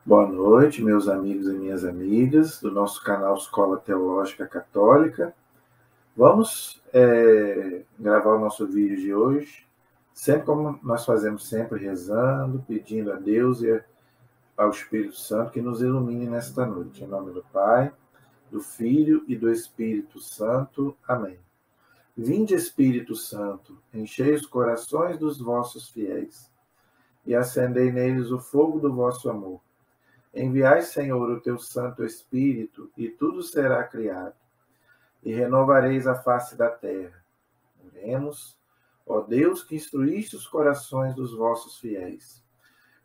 Boa noite, meus amigos e minhas amigas do nosso canal Escola Teológica Católica. Vamos gravar o nosso vídeo de hoje, sempre como nós fazemos sempre, rezando, pedindo a Deus e ao Espírito Santo que nos ilumine nesta noite. Em nome do Pai, do Filho e do Espírito Santo. Amém. Vinde, Espírito Santo, enchei os corações dos vossos fiéis e acendei neles o fogo do vosso amor. Enviai, Senhor, o teu Santo Espírito, e tudo será criado, e renovareis a face da terra. Oremos, ó Deus, que instruíste os corações dos vossos fiéis.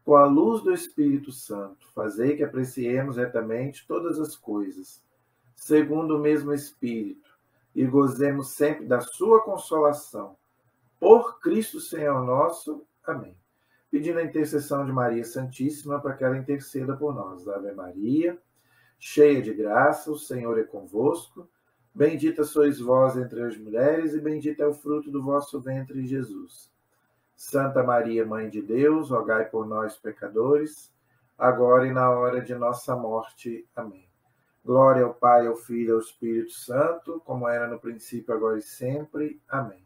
Com a luz do Espírito Santo, fazei que apreciemos retamente todas as coisas, segundo o mesmo Espírito, e gozemos sempre da sua consolação. Por Cristo Senhor nosso. Amém. Pedindo a intercessão de Maria Santíssima para que ela interceda por nós. Ave Maria, cheia de graça, o Senhor é convosco. Bendita sois vós entre as mulheres e bendito é o fruto do vosso ventre, Jesus. Santa Maria, Mãe de Deus, rogai por nós, pecadores, agora e na hora de nossa morte. Amém. Glória ao Pai, ao Filho e ao Espírito Santo, como era no princípio, agora e sempre. Amém.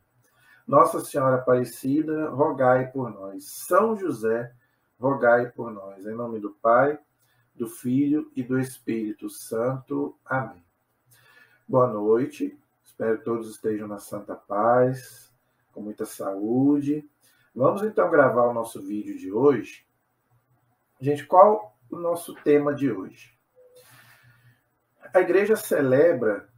Nossa Senhora Aparecida, rogai por nós. São José, rogai por nós. Em nome do Pai, do Filho e do Espírito Santo. Amém. Boa noite. Espero que todos estejam na santa paz, com muita saúde. Vamos então gravar o nosso vídeo de hoje. Gente, qual o nosso tema de hoje? A igreja celebra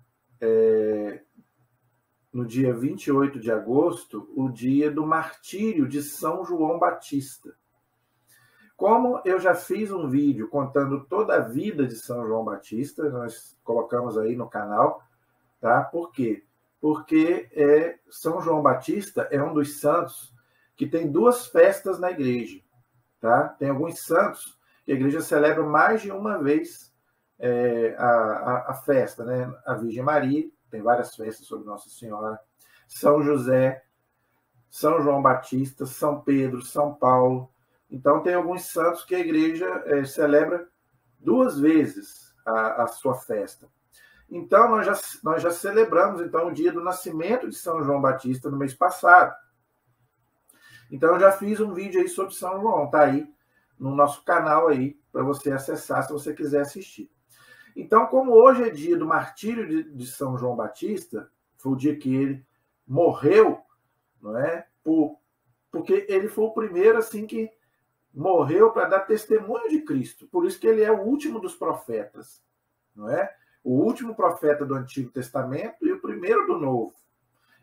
no dia 28 de agosto, o dia do martírio de São João Batista. Como eu já fiz um vídeo contando toda a vida de São João Batista, nós colocamos aí no canal, tá? Por quê? Porque São João Batista é um dos santos que tem duas festas na igreja, tá? Tem alguns santos que a igreja celebra mais de uma vez a festa, né? A Virgem Maria, tem várias festas sobre Nossa Senhora, São José, São João Batista, São Pedro, São Paulo. Então, tem alguns santos que a igreja celebra duas vezes a sua festa. Então, nós já celebramos então, o dia do nascimento de São João Batista no mês passado. Então, eu já fiz um vídeo aí sobre São João, tá aí no nosso canal aí, para você acessar se você quiser assistir. Então, como hoje é dia do martírio de São João Batista, foi o dia que ele morreu, não é? Porque ele foi o primeiro assim que morreu para dar testemunho de Cristo. Por isso que ele é o último dos profetas, não é? O último profeta do Antigo Testamento e o primeiro do Novo.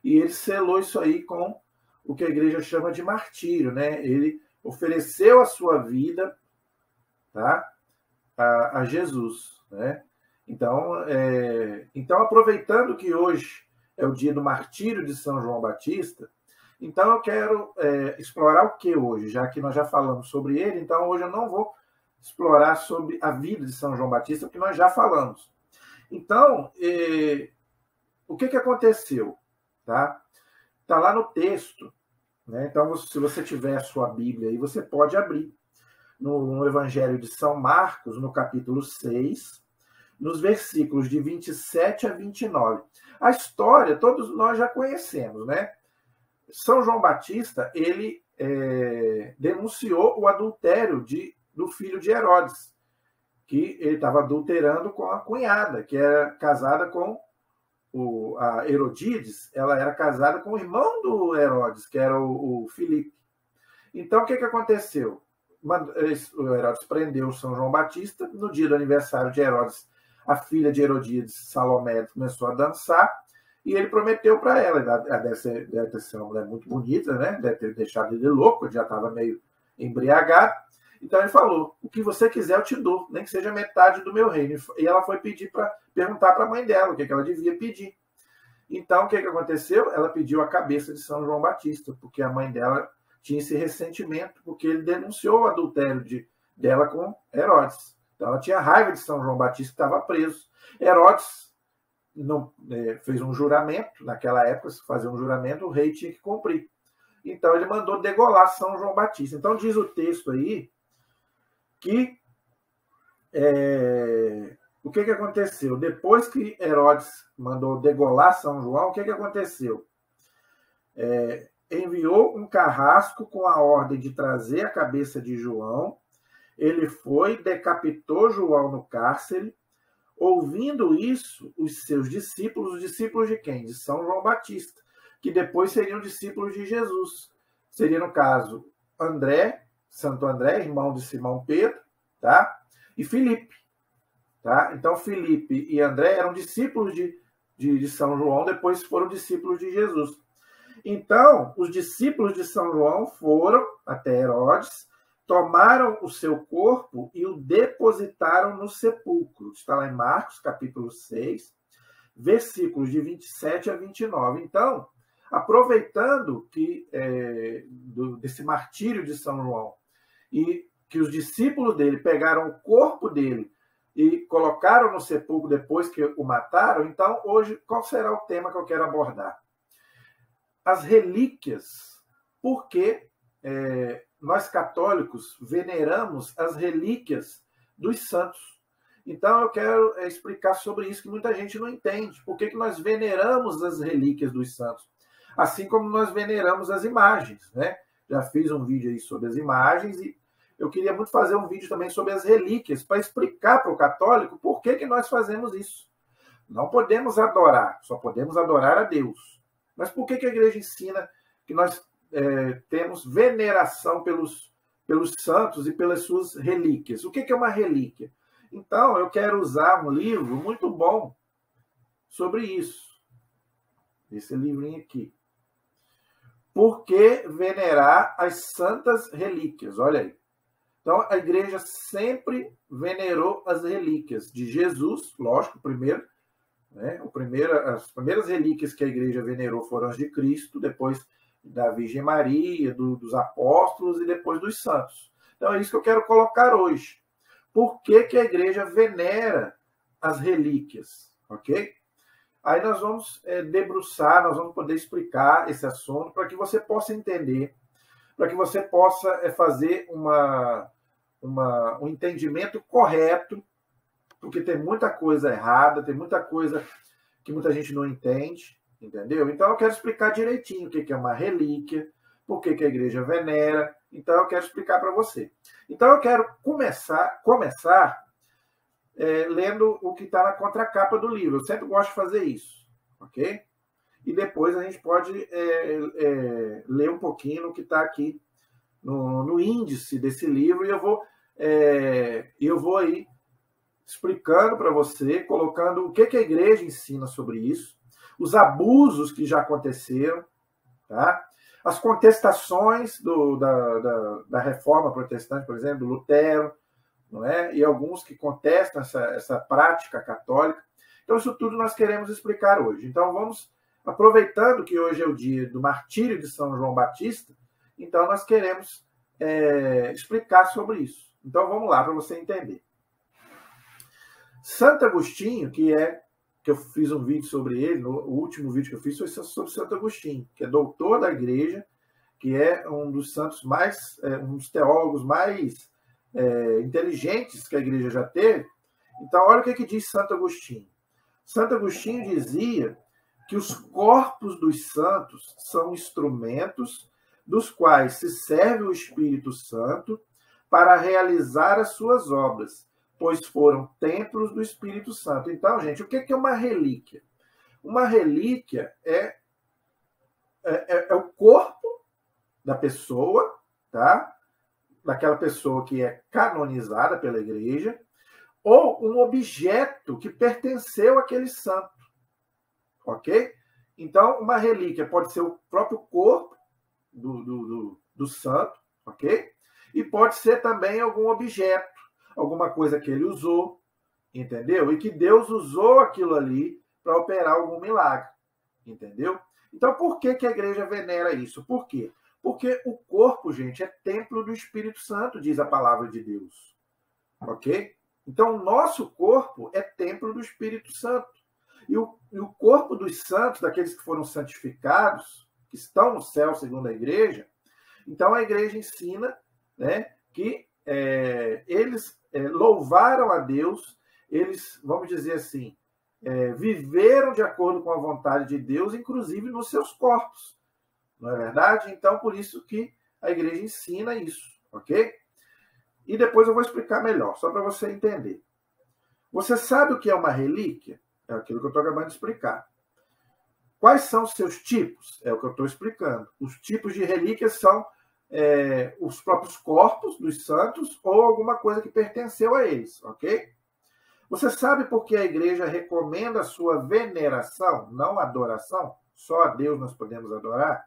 E ele selou isso aí com o que a igreja chama de martírio, né? Ele ofereceu a sua vida, tá? A Jesus, né? Então, aproveitando que hoje é o dia do martírio de São João Batista, então eu quero explorar o que hoje, já que nós já falamos sobre ele, então hoje eu não vou explorar sobre a vida de São João Batista, porque nós já falamos. Então, o que aconteceu? Tá lá no texto, né? Então, se você tiver a sua Bíblia aí, você pode abrir no Evangelho de São Marcos, no capítulo 6, nos versículos de 27 a 29. A história, todos nós já conhecemos, né? São João Batista, ele denunciou o adultério do filho de Herodes, que ele estava adulterando com a cunhada, que era casada com a Herodíades, ela era casada com o irmão do Herodes, que era o Filipe. Então, o que aconteceu? O Herodes prendeu São João Batista. No dia do aniversário de Herodes, a filha de Herodíades, Salomé, começou a dançar e ele prometeu para ela. Ela deve ter sido uma mulher muito bonita, né? Deve ter deixado ele louco, ele já estava meio embriagado. Então ele falou: o que você quiser eu te dou, nem que seja metade do meu reino. E ela foi perguntar para a mãe dela o que ela devia pedir. Então o que aconteceu? Ela pediu a cabeça de São João Batista, porque a mãe dela tinha esse ressentimento, porque ele denunciou o adultério dela com Herodes. Então ela tinha raiva de São João Batista, que estava preso. Herodes fez um juramento, naquela época, se fazer um juramento, o rei tinha que cumprir. Então ele mandou degolar São João Batista. Então diz o texto aí que o que aconteceu? Depois que Herodes mandou degolar São João, o que aconteceu? Enviou um carrasco com a ordem de trazer a cabeça de João. Ele foi, decapitou João no cárcere. Ouvindo isso, os seus discípulos, os discípulos de quem? De São João Batista, que depois seriam discípulos de Jesus. Seria, no caso, André, Santo André, irmão de Simão Pedro, tá? E Filipe. Tá? Então, Filipe e André eram discípulos de São João, depois foram discípulos de Jesus. Então, os discípulos de São João foram até Herodes, tomaram o seu corpo e o depositaram no sepulcro. Está lá em Marcos, capítulo 6, versículos de 27 a 29. Então, aproveitando que desse martírio de São João e que os discípulos dele pegaram o corpo dele e colocaram no sepulcro depois que o mataram, então, hoje, qual será o tema que eu quero abordar? As relíquias. Por que nós católicos veneramos as relíquias dos santos? Então, eu quero explicar sobre isso, que muita gente não entende. Por que nós veneramos as relíquias dos santos? Assim como nós veneramos as imagens, né? Já fiz um vídeo aí sobre as imagens e eu queria muito fazer um vídeo também sobre as relíquias, para explicar para o católico por que nós fazemos isso. Não podemos adorar, só podemos adorar a Deus. Mas por que a igreja ensina que nós temos veneração pelos santos e pelas suas relíquias? O que é uma relíquia? Então, eu quero usar um livro muito bom sobre isso. Esse livrinho aqui. Por que venerar as santas relíquias? Olha aí. Então, a igreja sempre venerou as relíquias de Jesus, lógico, primeiro. Né? As primeiras relíquias que a igreja venerou foram as de Cristo, depois da Virgem Maria, dos apóstolos e depois dos santos. Então, é isso que eu quero colocar hoje. Por que a igreja venera as relíquias? Ok? Aí nós vamos debruçar, nós vamos poder explicar esse assunto para que você possa entender, para que você possa fazer um entendimento correto, porque tem muita coisa errada, tem muita coisa que muita gente não entende, entendeu? Então eu quero explicar direitinho o que é uma relíquia, por que a igreja venera, então eu quero explicar para você. Então eu quero começar lendo o que está na contracapa do livro. Eu sempre gosto de fazer isso, ok? E depois a gente pode ler um pouquinho no que está aqui no índice desse livro, e eu vou aí explicando para você, colocando o que a igreja ensina sobre isso, os abusos que já aconteceram, tá? As contestações da reforma protestante, por exemplo, do Lutero, não é? E alguns que contestam essa prática católica. Então, isso tudo nós queremos explicar hoje. Então, vamos, aproveitando que hoje é o dia do martírio de São João Batista, então nós queremos explicar sobre isso. Então, vamos lá, para você entender. Santo Agostinho, que eu fiz um vídeo sobre ele, o último vídeo que eu fiz foi sobre Santo Agostinho, que é doutor da igreja, que é um dos santos mais, um dos teólogos mais inteligentes que a igreja já teve. Então, olha o que diz Santo Agostinho. Santo Agostinho dizia que os corpos dos santos são instrumentos dos quais se serve o Espírito Santo para realizar as suas obras, pois foram templos do Espírito Santo. Então, gente, o que é uma relíquia? Uma relíquia é o corpo da pessoa, tá? Daquela pessoa que é canonizada pela igreja, ou um objeto que pertenceu àquele santo, ok? Então, uma relíquia pode ser o próprio corpo do santo, ok? E pode ser também algum objeto, alguma coisa que ele usou, entendeu? E que Deus usou aquilo ali para operar algum milagre, entendeu? Então, por que a igreja venera isso? Por quê? Porque o corpo, gente, é templo do Espírito Santo, diz a palavra de Deus. Ok? Então, o nosso corpo é templo do Espírito Santo. E o corpo dos santos, daqueles que foram santificados, que estão no céu, segundo a igreja, então a igreja ensina, né, que eles louvaram a Deus, eles, vamos dizer assim, viveram de acordo com a vontade de Deus, inclusive nos seus corpos. Não é verdade? Então, por isso que a igreja ensina isso, ok? E depois eu vou explicar melhor, só para você entender. Você sabe o que é uma relíquia? É aquilo que eu estou acabando de explicar. Quais são os seus tipos? É o que eu estou explicando. Os tipos de relíquias são os próprios corpos dos santos ou alguma coisa que pertenceu a eles, ok? Você sabe por que a igreja recomenda a sua veneração, não adoração? Só a Deus nós podemos adorar?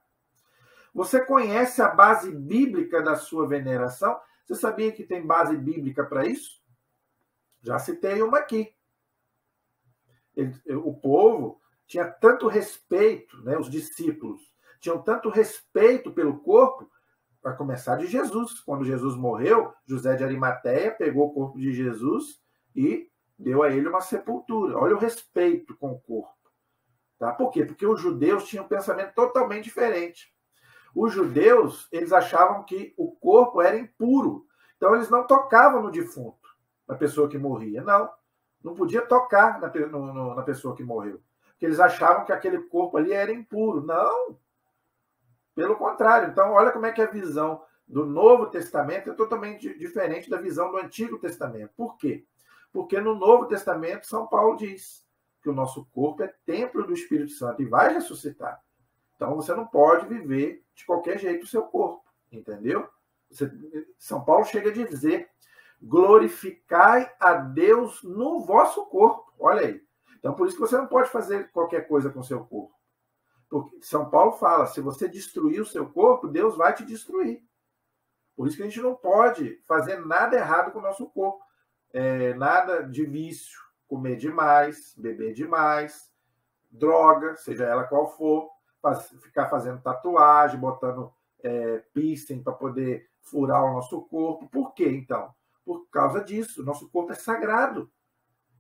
Você conhece a base bíblica da sua veneração? Você sabia que tem base bíblica para isso? Já citei uma aqui. O povo tinha tanto respeito, né, os discípulos tinham tanto respeito pelo corpo, para começar de Jesus. Quando Jesus morreu, José de Arimateia pegou o corpo de Jesus e deu a ele uma sepultura. Olha o respeito com o corpo. Tá? Por quê? Porque os judeus tinham um pensamento totalmente diferente. Os judeus, eles achavam que o corpo era impuro. Então, eles não tocavam no defunto, na pessoa que morria. Não podia tocar na pessoa que morreu. Porque eles achavam que aquele corpo ali era impuro. Não! Pelo contrário. Então, olha como é que a visão do Novo Testamento é totalmente diferente da visão do Antigo Testamento. Por quê? Porque no Novo Testamento, São Paulo diz que o nosso corpo é templo do Espírito Santo e vai ressuscitar. Então, você não pode viver de qualquer jeito o seu corpo, entendeu? São Paulo chega a dizer, glorificai a Deus no vosso corpo. Olha aí. Então, por isso que você não pode fazer qualquer coisa com o seu corpo. Porque São Paulo fala, se você destruir o seu corpo, Deus vai te destruir. Por isso que a gente não pode fazer nada errado com o nosso corpo. Nada de vício, comer demais, beber demais, droga, seja ela qual for, ficar fazendo tatuagem, botando piercing para poder furar o nosso corpo. Por quê, então? Por causa disso. Nosso corpo é sagrado.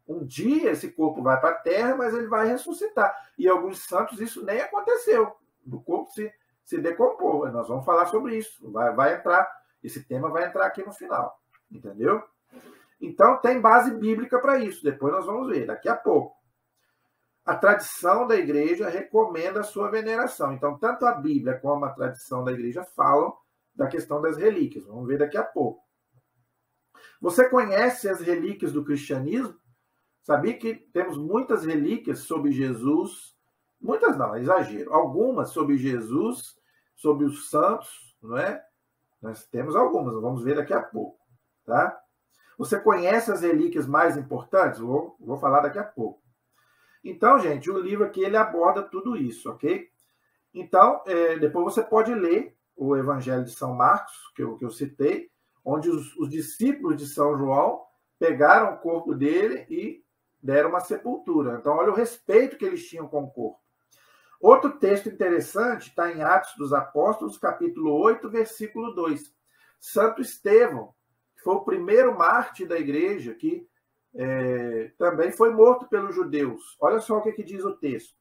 Um dia esse corpo vai para a terra, mas ele vai ressuscitar. E alguns santos isso nem aconteceu. O corpo se decompôs. Nós vamos falar sobre isso. Vai entrar, esse tema vai entrar aqui no final. Entendeu? Então, tem base bíblica para isso. Depois nós vamos ver, daqui a pouco. A tradição da igreja recomenda a sua veneração. Então, tanto a Bíblia como a tradição da igreja falam da questão das relíquias. Vamos ver daqui a pouco. Você conhece as relíquias do cristianismo? Sabia que temos muitas relíquias sobre Jesus? Muitas não, é exagero. Algumas sobre Jesus, sobre os santos, não é? Nós temos algumas, vamos ver daqui a pouco. Tá? Você conhece as relíquias mais importantes? Vou falar daqui a pouco. Então, gente, o livro aqui ele aborda tudo isso, ok? Então, depois você pode ler o Evangelho de São Marcos, que eu citei, onde os discípulos de São João pegaram o corpo dele e deram uma sepultura. Então, olha o respeito que eles tinham com o corpo. Outro texto interessante está em Atos dos Apóstolos, capítulo 8, versículo 2. Santo Estevão, que foi o primeiro mártir da igreja, que também foi morto pelos judeus. Olha só o que diz o texto.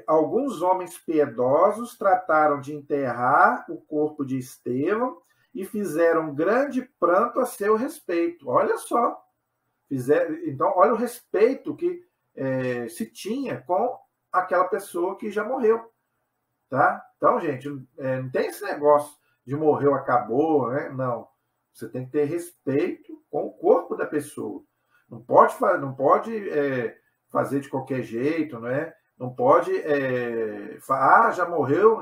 Alguns homens piedosos trataram de enterrar o corpo de Estevão e fizeram grande pranto a seu respeito. Olha só. Então, olha o respeito que se tinha com aquela pessoa que já morreu. Tá? Então, gente, não tem esse negócio de morreu, acabou, né? Não. Você tem que ter respeito com o corpo da pessoa. Não pode fazer de qualquer jeito, não é? Não pode já morreu.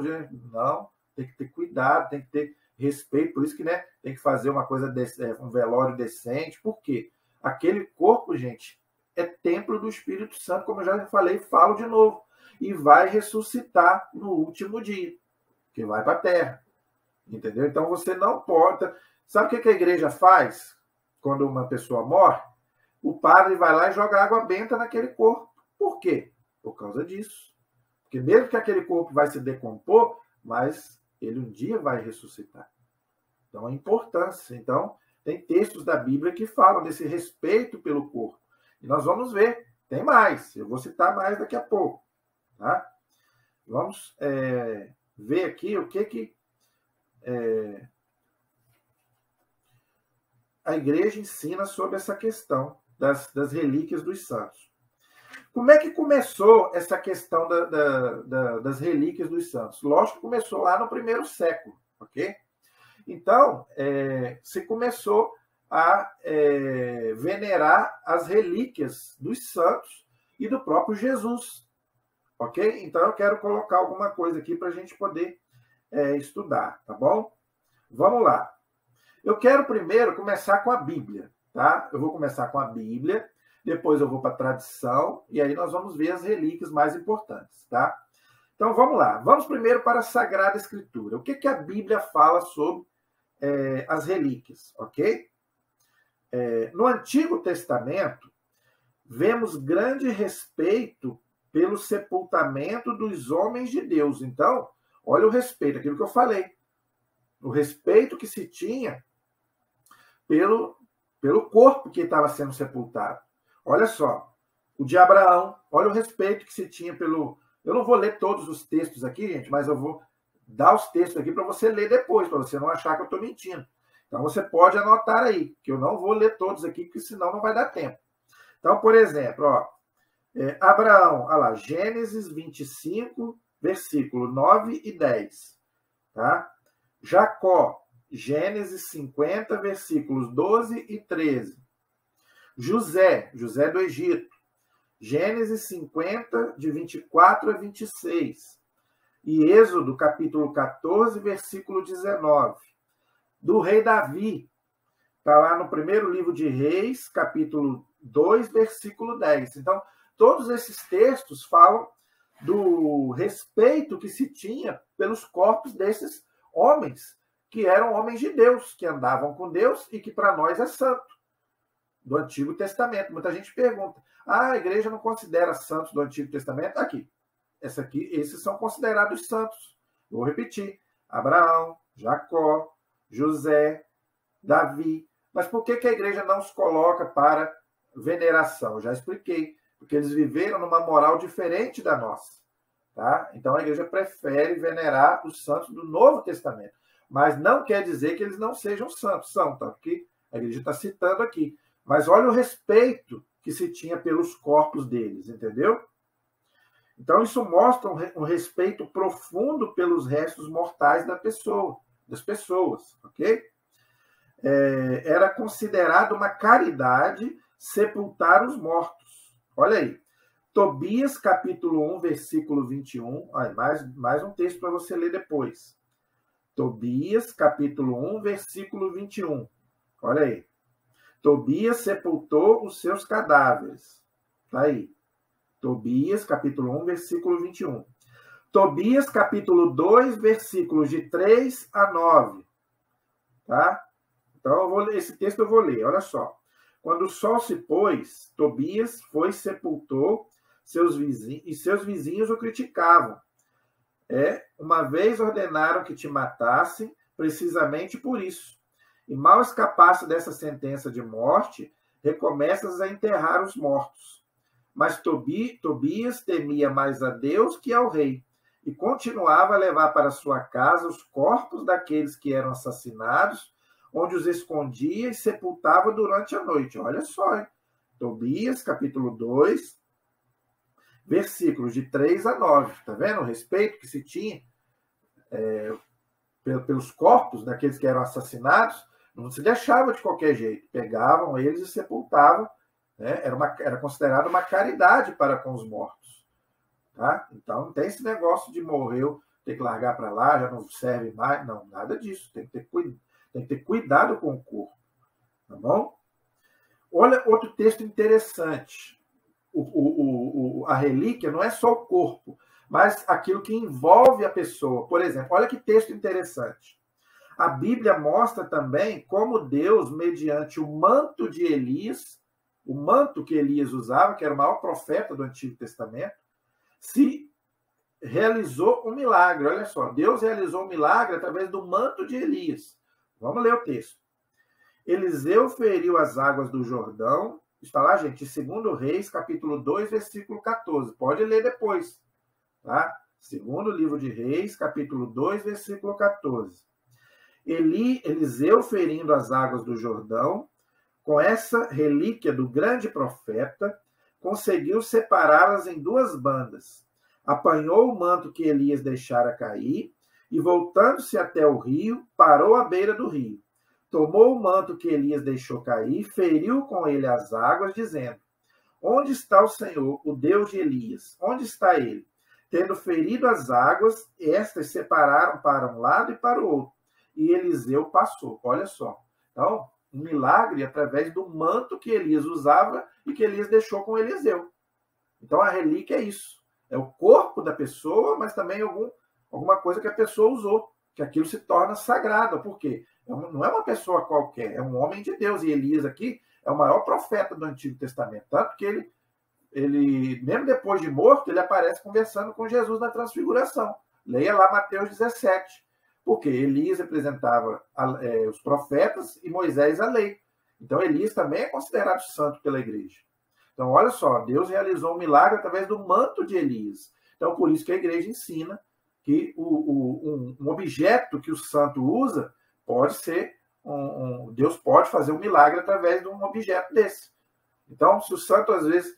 Não, tem que ter cuidado, tem que ter respeito. Por isso que tem que fazer uma coisa, um velório decente. Por quê? Aquele corpo, gente, é templo do Espírito Santo, como eu já falei, falo de novo. E vai ressuscitar no último dia, que vai para a terra. Entendeu? Então você não pode... Sabe o que a igreja faz quando uma pessoa morre? O padre vai lá e joga água benta naquele corpo. Por quê? Por causa disso. Porque mesmo que aquele corpo vai se decompor, mas ele um dia vai ressuscitar. Então, a importância. Então, tem textos da Bíblia que falam desse respeito pelo corpo. E nós vamos ver. Tem mais. Eu vou citar mais daqui a pouco. Tá? Vamos ver aqui o que a igreja ensina sobre essa questão das relíquias dos santos. Como é que começou essa questão das relíquias dos santos? Lógico que começou lá no primeiro século, ok? Então, se começou a venerar as relíquias dos santos e do próprio Jesus, ok? Então, eu quero colocar alguma coisa aqui para a gente poder estudar, tá bom? Vamos lá. Eu quero primeiro começar com a Bíblia, tá? Eu vou começar com a Bíblia, depois eu vou para a tradição, e aí nós vamos ver as relíquias mais importantes, tá? Então, vamos lá. Vamos primeiro para a Sagrada Escritura. O que a Bíblia fala sobre as relíquias, ok? No Antigo Testamento, vemos grande respeito pelo sepultamento dos homens de Deus. Então, olha o respeito, aquilo que eu falei. O respeito que se tinha pelo corpo que estava sendo sepultado. Olha só, o de Abraão, olha o respeito que se tinha pelo... Eu não vou ler todos os textos aqui, gente, mas eu vou dar os textos aqui para você ler depois, para você não achar que eu estou mentindo. Então, você pode anotar aí, que eu não vou ler todos aqui, porque senão não vai dar tempo. Então, por exemplo, ó, Abraão, olha lá, Gênesis 25, versículo 9 e 10. Tá? Jacó, Gênesis 50, versículos 12 e 13. José do Egito, Gênesis 50, de 24 a 26. E Êxodo, capítulo 14, versículo 19. Do rei Davi, está lá no primeiro livro de Reis, capítulo 2, versículo 10. Então, todos esses textos falam do respeito que se tinha pelos corpos desses homens, que eram homens de Deus, que andavam com Deus e que para nós é santo, do Antigo Testamento. Muita gente pergunta, a igreja não considera santos do Antigo Testamento? Aqui, esses são considerados santos. Vou repetir, Abraão, Jacó, José, Davi. Mas por que a igreja não os coloca para veneração? Eu já expliquei, porque eles viveram numa moral diferente da nossa. Tá? Então a igreja prefere venerar os santos do Novo Testamento. Mas não quer dizer que eles não sejam santos. São, tá? Porque a igreja está citando aqui. Mas olha o respeito que se tinha pelos corpos deles, entendeu? Então isso mostra um respeito profundo pelos restos mortais das pessoas, ok? Era considerado uma caridade sepultar os mortos. Olha aí. Tobias, capítulo 1, versículo 21. Mais um texto para você ler depois. Tobias, capítulo 1, versículo 21. Olha aí. Tobias sepultou os seus cadáveres. Está aí. Tobias, capítulo 1, versículo 21. Tobias, capítulo 2, versículos de 3 a 9. Tá? Então, esse texto eu vou ler. Olha só. Quando o sol se pôs, Tobias foi e sepultou seus vizinhos, e seus vizinhos o criticavam. Uma vez ordenaram que te matassem, precisamente por isso. E mal escapasse dessa sentença de morte, recomeças a enterrar os mortos. Mas Tobias temia mais a Deus que ao rei, e continuava a levar para sua casa os corpos daqueles que eram assassinados, onde os escondia e sepultava durante a noite. Olha só, hein? Tobias, capítulo 2, versículos de 3 a 9. Está vendo o respeito que se tinha pelos corpos daqueles que eram assassinados? Não se deixava de qualquer jeito. Pegavam eles e sepultavam. Né? Era considerado uma caridade para com os mortos. Tá? Então, não tem esse negócio de morreu, tem que largar para lá, já não serve mais. Não, nada disso. Tem que ter cuidado com o corpo. Tá bom? Olha outro texto interessante. A relíquia não é só o corpo, mas aquilo que envolve a pessoa. Por exemplo, olha que texto interessante. A Bíblia mostra também como Deus, mediante o manto de Elias, o manto que Elias usava, que era o maior profeta do Antigo Testamento, se realizou um milagre. Olha só, Deus realizou um milagre através do manto de Elias. Vamos ler o texto. Eliseu feriu as águas do Jordão. Está lá, gente, em 2 Reis, capítulo 2, versículo 14. Pode ler depois. Tá? 2º livro de Reis, capítulo 2, versículo 14. Eliseu ferindo as águas do Jordão, com essa relíquia do grande profeta, conseguiu separá-las em duas bandas. Apanhou o manto que Elias deixara cair e, voltando-se até o rio, parou à beira do rio. Tomou o manto que Elias deixou cair, feriu com ele as águas, dizendo: Onde está o Senhor, o Deus de Elias? Onde está ele? Tendo ferido as águas, estas separaram para um lado e para o outro. E Eliseu passou. Olha só. Então, um milagre através do manto que Elias usava e que Elias deixou com Eliseu. Então, a relíquia é isso. É o corpo da pessoa, mas também alguma coisa que a pessoa usou, que aquilo se torna sagrado. Por quê? Não é uma pessoa qualquer, é um homem de Deus. E Elias aqui é o maior profeta do Antigo Testamento. Tanto que ele mesmo depois de morto, ele aparece conversando com Jesus na transfiguração. Leia lá Mateus 17. Porque Elias representava os profetas e Moisés a lei. Então, Elias também é considerado santo pela igreja. Então, olha só, Deus realizou um milagre através do manto de Elias. Então, por isso que a igreja ensina que um objeto que o santo usa pode ser, Deus pode fazer um milagre através de um objeto desse. Então, se o santo, às vezes,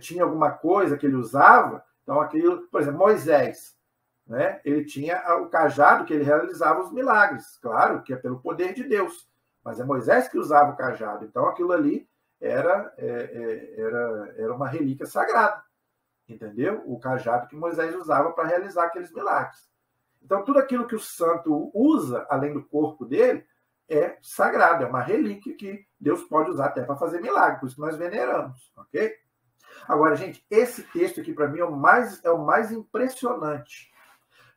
tinha alguma coisa que ele usava, então aquilo, por exemplo, Moisés, né? Ele tinha o cajado que ele realizava os milagres. Claro que é pelo poder de Deus, mas é Moisés que usava o cajado. Então aquilo ali era uma relíquia sagrada, entendeu? O cajado que Moisés usava para realizar aqueles milagres. Então tudo aquilo que o santo usa, além do corpo dele, é sagrado, é uma relíquia que Deus pode usar até para fazer milagre, por isso que nós veneramos, ok? Agora, gente, esse texto aqui para mim é o mais impressionante.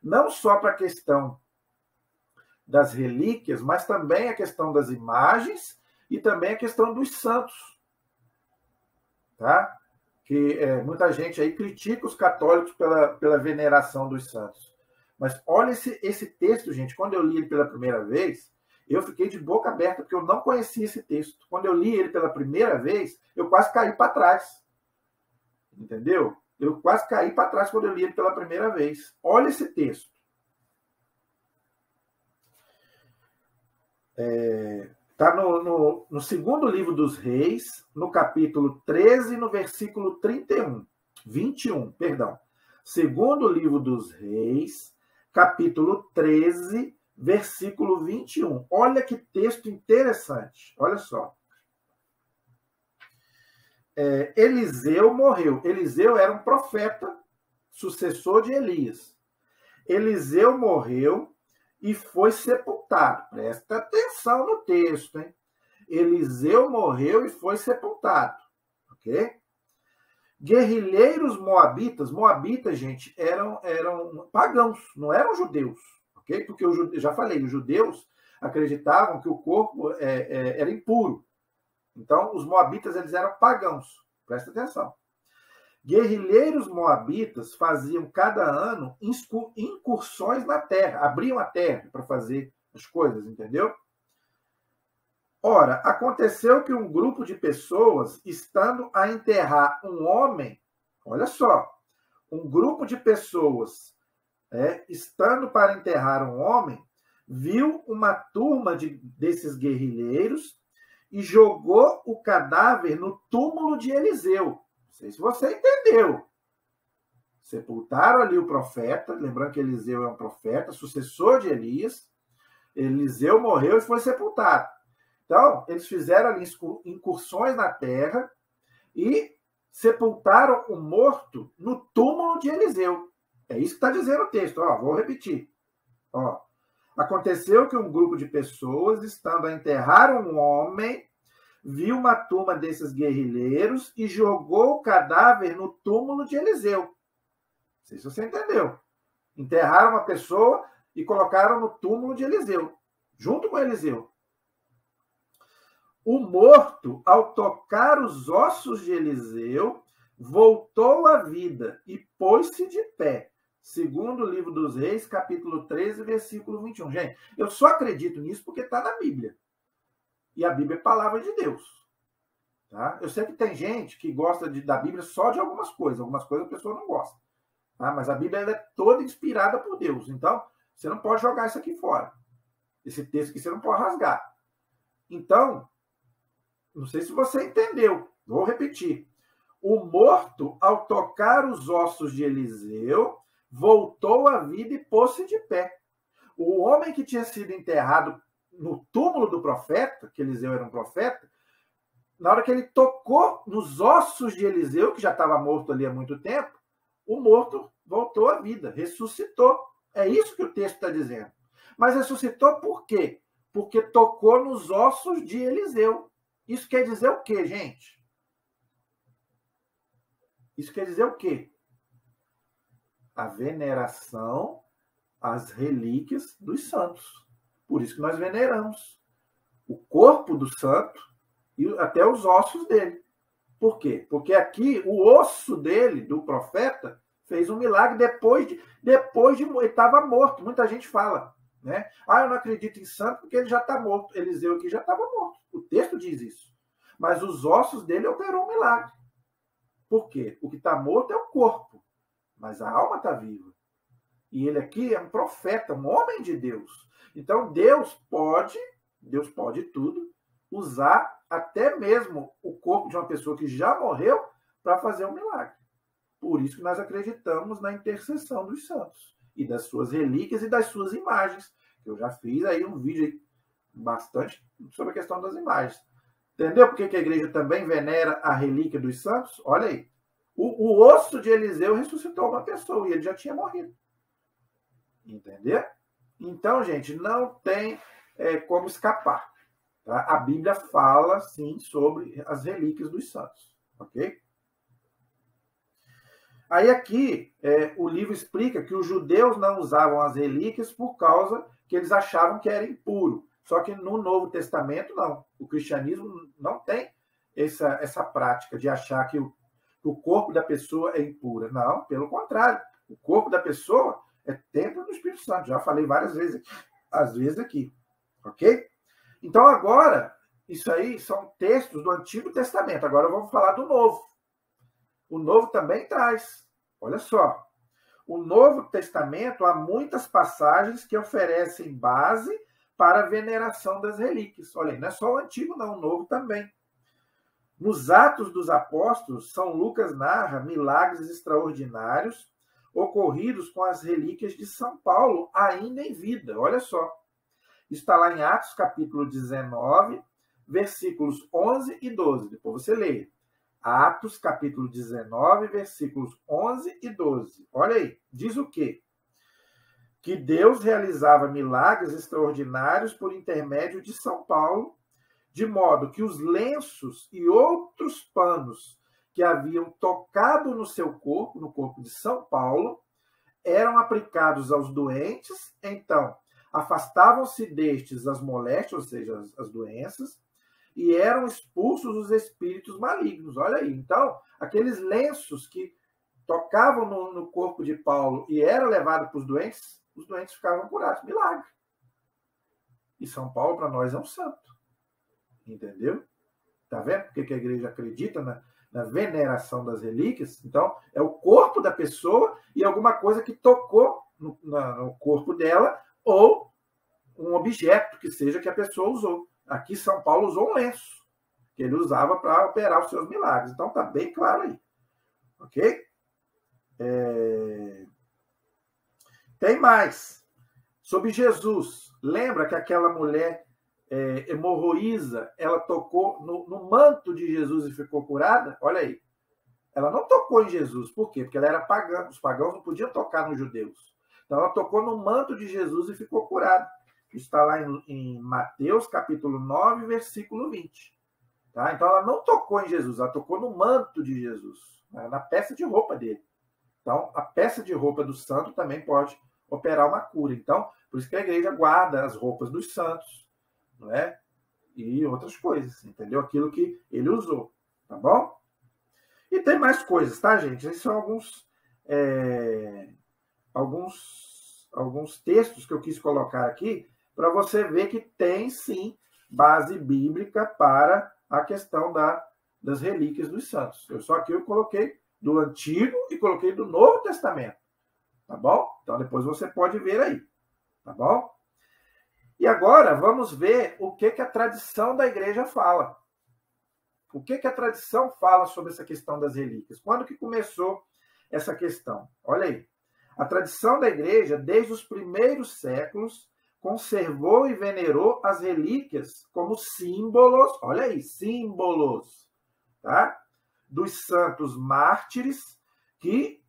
Não só para a questão das relíquias, mas também a questão das imagens e também a questão dos santos. Tá? Que muita gente aí critica os católicos pela veneração dos santos. Mas olha esse texto, gente. Quando eu li ele pela primeira vez, eu fiquei de boca aberta, porque eu não conhecia esse texto. Quando eu li ele pela primeira vez, eu quase caí para trás. Entendeu? Eu quase caí para trás quando eu li ele pela primeira vez. Olha esse texto. Está no segundo livro dos Reis, no capítulo 13, no versículo 21, perdão. Segundo livro dos Reis, capítulo 13, versículo 21. Olha que texto interessante. Olha só. Eliseu morreu. Eliseu era um profeta, sucessor de Elias. Eliseu morreu e foi sepultado. Presta atenção no texto, hein? Eliseu morreu e foi sepultado. Ok? Guerrilheiros moabitas. Moabitas, gente, eram pagãos, não eram judeus. Ok? Porque já falei, os judeus acreditavam que o corpo era impuro. Então, os moabitas, eles eram pagãos. Presta atenção. Guerrilheiros moabitas faziam cada ano incursões na terra, abriam a terra para fazer as coisas, entendeu? Ora, aconteceu que um grupo de pessoas, estando a enterrar um homem, olha só, um grupo de pessoas, estando para enterrar um homem, viu uma turma desses guerrilheiros e jogou o cadáver no túmulo de Eliseu. Não sei se você entendeu. Sepultaram ali o profeta, lembrando que Eliseu é um profeta, sucessor de Elias. Eliseu morreu e foi sepultado. Então, eles fizeram ali incursões na terra e sepultaram o morto no túmulo de Eliseu. É isso que está dizendo o texto. Vou repetir. Aconteceu que um grupo de pessoas, estando a enterrar um homem, viu uma turma desses guerrilheiros e jogou o cadáver no túmulo de Eliseu. Não sei se você entendeu. Enterraram uma pessoa e colocaram no túmulo de Eliseu, junto com Eliseu. O morto, ao tocar os ossos de Eliseu, voltou à vida e pôs-se de pé. Segundo o livro dos Reis, capítulo 13, versículo 21. Gente, eu só acredito nisso porque está na Bíblia. E a Bíblia é palavra de Deus. Tá? Eu sei que tem gente que gosta da Bíblia só de algumas coisas a pessoa não gosta. Tá? Mas a Bíblia ela é toda inspirada por Deus. Então, você não pode jogar isso aqui fora. Esse texto aqui você não pode rasgar. Então, Não sei se você entendeu. Vou repetir. O morto, ao tocar os ossos de Eliseu, voltou à vida e pôs-se de pé. O homem que tinha sido enterrado no túmulo do profeta, que Eliseu era um profeta, na hora que ele tocou nos ossos de Eliseu, que já estava morto ali há muito tempo, o morto voltou à vida, ressuscitou. É isso que o texto está dizendo. Mas ressuscitou por quê? Porque tocou nos ossos de Eliseu. Isso quer dizer o quê, gente? Isso quer dizer o quê? A veneração às relíquias dos santos. Por isso que nós veneramos o corpo do santo e até os ossos dele. Por quê? Porque aqui o osso dele, do profeta, fez um milagre depois de ele estava morto. Muita gente fala, né? Eu não acredito em santo porque ele já está morto. Eliseu aqui já estava morto. O texto diz isso. Mas os ossos dele operou um milagre. Por quê? O que está morto é o corpo, mas a alma está viva. E ele aqui é um profeta, um homem de Deus. Então Deus pode tudo, usar até mesmo o corpo de uma pessoa que já morreu para fazer um milagre. Por isso que nós acreditamos na intercessão dos santos e das suas relíquias e das suas imagens. Eu já fiz aí um vídeo aí bastante sobre a questão das imagens. Entendeu por que a igreja também venera a relíquia dos santos? Olha aí. O osso de Eliseu ressuscitou uma pessoa e ele já tinha morrido. Entendeu? Então, gente, não tem como escapar. Tá? A Bíblia fala, sim, sobre as relíquias dos santos. Ok? Aí aqui, o livro explica que os judeus não usavam as relíquias por causa que eles achavam que era impuro. Só que no Novo Testamento, não. O cristianismo não tem essa prática de achar que o corpo da pessoa é impuro. Não, pelo contrário. O corpo da pessoa é templo do Espírito Santo. Já falei várias vezes, às vezes aqui. Ok? Então, agora, isso aí são textos do Antigo Testamento. Agora vamos falar do Novo. O Novo também traz. Olha só. O Novo Testamento há muitas passagens que oferecem base para a veneração das relíquias. Olha aí, não é só o Antigo, não. O Novo também. Nos Atos dos Apóstolos, São Lucas narra milagres extraordinários ocorridos com as relíquias de São Paulo, ainda em vida. Olha só. Está lá em Atos, capítulo 19, versículos 11 e 12. Depois você lê. Atos, capítulo 19, versículos 11 e 12. Olha aí. Diz o quê? Que Deus realizava milagres extraordinários por intermédio de São Paulo, de modo que os lenços e outros panos que haviam tocado no seu corpo, no corpo de São Paulo, eram aplicados aos doentes, então afastavam-se destes as moléstias, ou seja, as doenças, e eram expulsos os espíritos malignos. Olha aí, então, aqueles lenços que tocavam no corpo de Paulo e eram levados para os doentes ficavam curados. Milagre. E São Paulo, para nós, é um santo. Entendeu? Tá vendo porque a igreja acredita na veneração das relíquias? Então, é o corpo da pessoa e alguma coisa que tocou no corpo dela ou um objeto que seja que a pessoa usou. Aqui, São Paulo usou um lenço que ele usava para operar os seus milagres. Então, tá bem claro aí. Ok? Tem mais. Sobre Jesus. Lembra que aquela mulher hemorroísa, ela tocou no manto de Jesus e ficou curada? Olha aí. Ela não tocou em Jesus. Por quê? Porque ela era pagã. Os pagãos não podiam tocar nos judeus. Então, ela tocou no manto de Jesus e ficou curada. Está lá em Mateus, capítulo 9, versículo 20. Tá? Então, ela não tocou em Jesus, ela tocou no manto de Jesus, na peça de roupa dele. Então, a peça de roupa do santo também pode operar uma cura. Então, por isso que a igreja guarda as roupas dos santos, não é? E outras coisas, entendeu? Aquilo que ele usou, tá bom? E tem mais coisas, tá, gente? Esses são alguns textos que eu quis colocar aqui para você ver que tem, sim, base bíblica para a questão das relíquias dos santos. Só que eu coloquei do Antigo e coloquei do Novo Testamento. Tá bom? Então, depois você pode ver aí. Tá bom? E agora, vamos ver o que a tradição da igreja fala. O que a tradição fala sobre essa questão das relíquias? Quando que começou essa questão? Olha aí. A tradição da igreja, desde os primeiros séculos, conservou e venerou as relíquias como símbolos, olha aí, símbolos, tá? Dos santos mártires que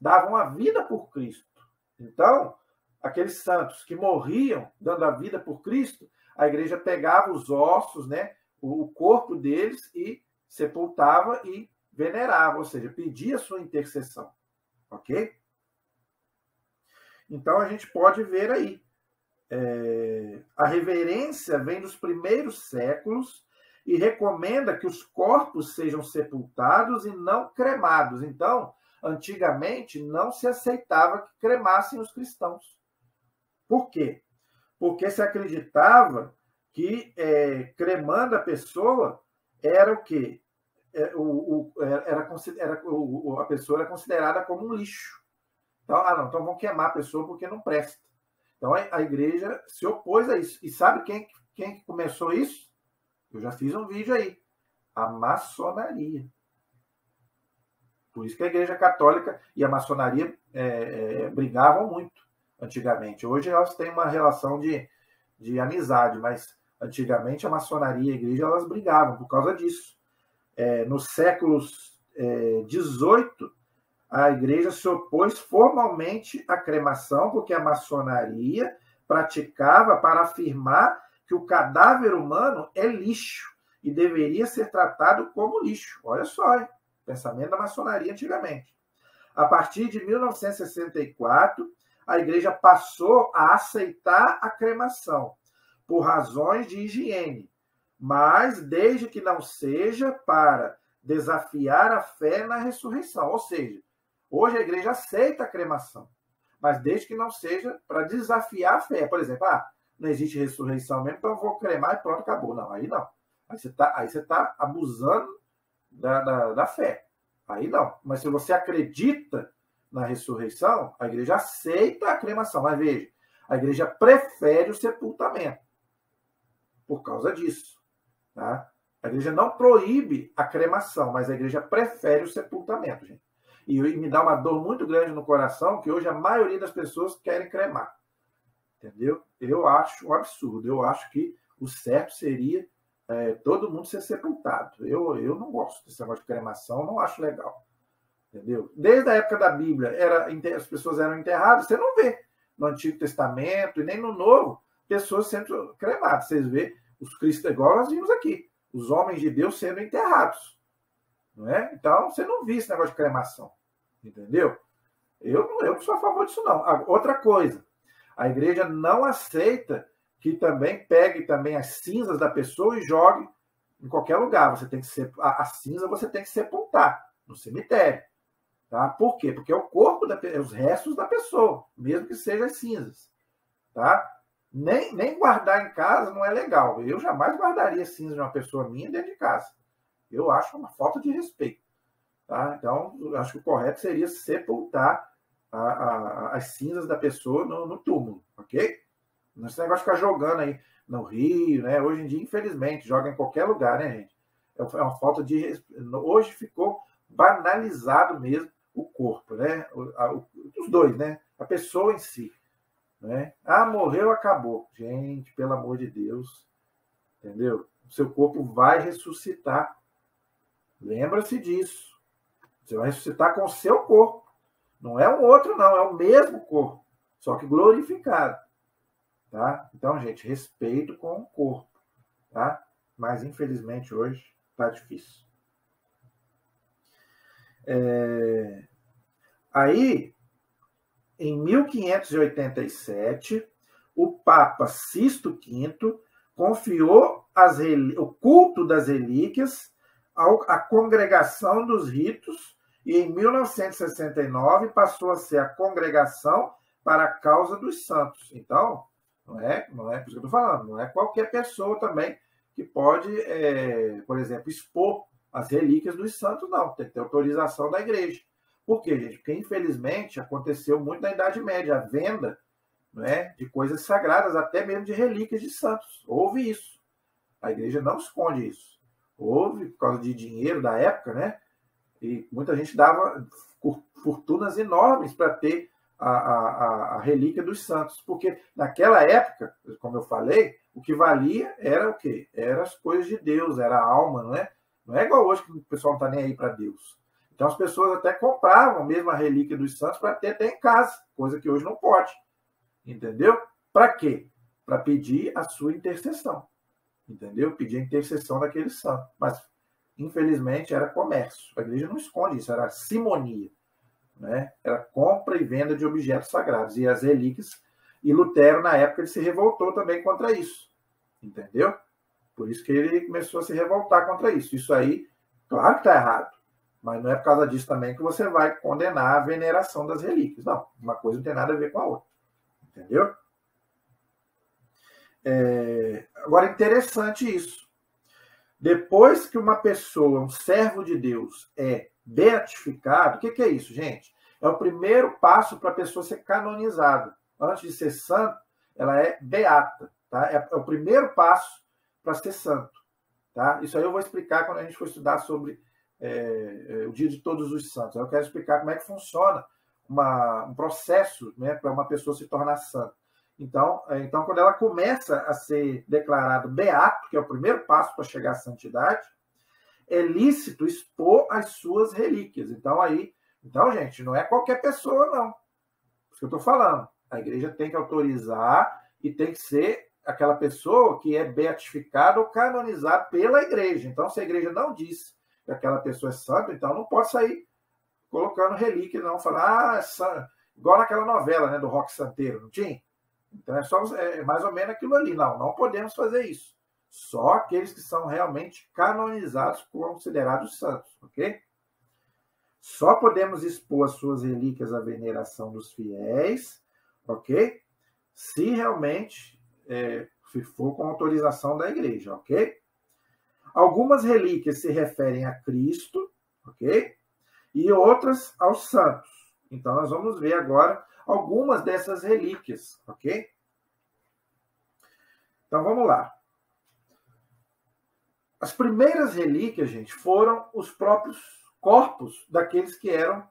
davam a vida por Cristo. Então, aqueles santos que morriam dando a vida por Cristo, a igreja pegava os ossos, né, o corpo deles e sepultava e venerava, ou seja, pedia sua intercessão. Ok? Então, a gente pode ver aí. A reverência vem dos primeiros séculos e recomenda que os corpos sejam sepultados e não cremados. Então, antigamente, não se aceitava que cremassem os cristãos. Por quê? Porque se acreditava que cremando a pessoa era o quê? A pessoa era considerada como um lixo. Então, então vão queimar a pessoa porque não presta. Então a igreja se opôs a isso. E sabe quem começou isso? Eu já fiz um vídeo aí. A maçonaria. Por isso que a igreja católica e a maçonaria brigavam muito antigamente. Hoje elas têm uma relação de amizade, mas antigamente a maçonaria e a igreja elas brigavam por causa disso. Nos séculos XVIII, a igreja se opôs formalmente à cremação, porque a maçonaria praticava para afirmar que o cadáver humano é lixo e deveria ser tratado como lixo. Olha só, hein? Pensamento da maçonaria antigamente. A partir de 1964, a igreja passou a aceitar a cremação por razões de higiene, mas desde que não seja para desafiar a fé na ressurreição. Ou seja, hoje a igreja aceita a cremação, mas desde que não seja para desafiar a fé. Por exemplo, não existe ressurreição mesmo, então eu vou cremar e pronto, acabou. Não, aí não. Aí você tá abusando da fé. Aí não. Mas se você acredita na ressurreição, a igreja aceita a cremação. Mas veja, a igreja prefere o sepultamento por causa disso. Tá? A igreja não proíbe a cremação, mas a igreja prefere o sepultamento, gente. E me dá uma dor muito grande no coração que hoje a maioria das pessoas querem cremar. Entendeu? Eu acho um absurdo. Eu acho que o certo seria todo mundo ser sepultado. Eu não gosto desse negócio de cremação, não acho legal. Entendeu? Desde a época da Bíblia, as pessoas eram enterradas. Você não vê no Antigo Testamento e nem no Novo pessoas sendo cremadas. Vocês vê os cristãos, igual nós vimos aqui, os homens de Deus sendo enterrados. Não é? Então, você não viu esse negócio de cremação. Entendeu? Eu não sou a favor disso, não. Outra coisa, a igreja não aceita que também pegue também as cinzas da pessoa e jogue em qualquer lugar. Você tem que a cinza você tem que sepultar no cemitério. Tá? Por quê? Porque é o corpo, os restos da pessoa, mesmo que sejam as cinzas. Tá? Nem guardar em casa não é legal. Eu jamais guardaria cinza de uma pessoa minha dentro de casa. Eu acho uma falta de respeito. Tá? Então, acho que o correto seria sepultar as cinzas da pessoa no túmulo, ok? Não é esse negócio de ficar jogando aí no rio, né? Hoje em dia, infelizmente, joga em qualquer lugar, né, gente? É uma falta de respeito. Hoje ficou banalizado mesmo o corpo, né? Os dois, né? A pessoa em si. Né? Morreu, acabou. Gente, pelo amor de Deus. Entendeu? O seu corpo vai ressuscitar. Lembra-se disso. Você vai ressuscitar com o seu corpo. Não é um outro, não. É o mesmo corpo. Só que glorificado. Tá? Então, gente, respeito com o corpo. Tá? Mas, infelizmente, hoje tá difícil. Aí, em 1587, o Papa Sisto V confiou o culto das relíquias à Congregação dos Ritos e, em 1969, passou a ser a Congregação para a Causa dos Santos. Então, não é por isso que eu estou falando, não é qualquer pessoa também que pode, por exemplo, expor as relíquias dos santos, não. Tem que ter autorização da igreja. Por quê, gente? Porque, infelizmente, aconteceu muito na Idade Média, a venda, né, de coisas sagradas, até mesmo de relíquias de santos. Houve isso. A igreja não esconde isso. Houve, por causa de dinheiro da época, né? E muita gente dava fortunas enormes para ter a relíquia dos santos. Porque naquela época, como eu falei, o que valia era o quê? Eram as coisas de Deus, era a alma, não é? Não é igual hoje que o pessoal não está nem aí para Deus. Então as pessoas até compravam mesmo a relíquia dos santos para ter até em casa, coisa que hoje não pode. Entendeu? Para quê? Para pedir a sua intercessão. Entendeu? Pedir a intercessão daquele santo. Mas, infelizmente, era comércio. A igreja não esconde isso, era simonia. Né? Era compra e venda de objetos sagrados. E as relíquias. E Lutero, na época, ele se revoltou também contra isso. Entendeu? Por isso que ele começou a se revoltar contra isso. Isso aí, claro que está errado. Mas não é por causa disso também que você vai condenar a veneração das relíquias. Não, uma coisa não tem nada a ver com a outra. Entendeu? Agora, interessante isso. Depois que uma pessoa, um servo de Deus, é beatificado, o que é isso, gente? É o primeiro passo para a pessoa ser canonizada. Antes de ser santo, ela é beata. Tá? É o primeiro passo para ser santo. Tá? Isso aí eu vou explicar quando a gente for estudar sobre o dia de todos os santos. Eu quero explicar como é que funciona um processo, né, para uma pessoa se tornar santa. Então, quando ela começa a ser declarado beato, que é o primeiro passo para chegar à santidade, é lícito expor as suas relíquias. Então, gente, não é qualquer pessoa, não. Isso que eu estou falando. A igreja tem que autorizar e tem que ser aquela pessoa que é beatificada ou canonizada pela igreja. Então, se a igreja não diz que aquela pessoa é santa, então não pode sair colocando relíquia, não. Falar, é santa. Igual naquela novela, né, do Roque Santeiro, não tinha? Então é mais ou menos aquilo ali. Não podemos fazer isso. Só aqueles que são realmente canonizados, considerados santos, ok? Só podemos expor as suas relíquias à veneração dos fiéis, ok? Se realmente se for com autorização da igreja, ok? Algumas relíquias se referem a Cristo, ok? E outras aos santos. Então nós vamos ver agora algumas dessas relíquias, ok? Então, vamos lá. As primeiras relíquias, gente, foram os próprios corpos daqueles que eram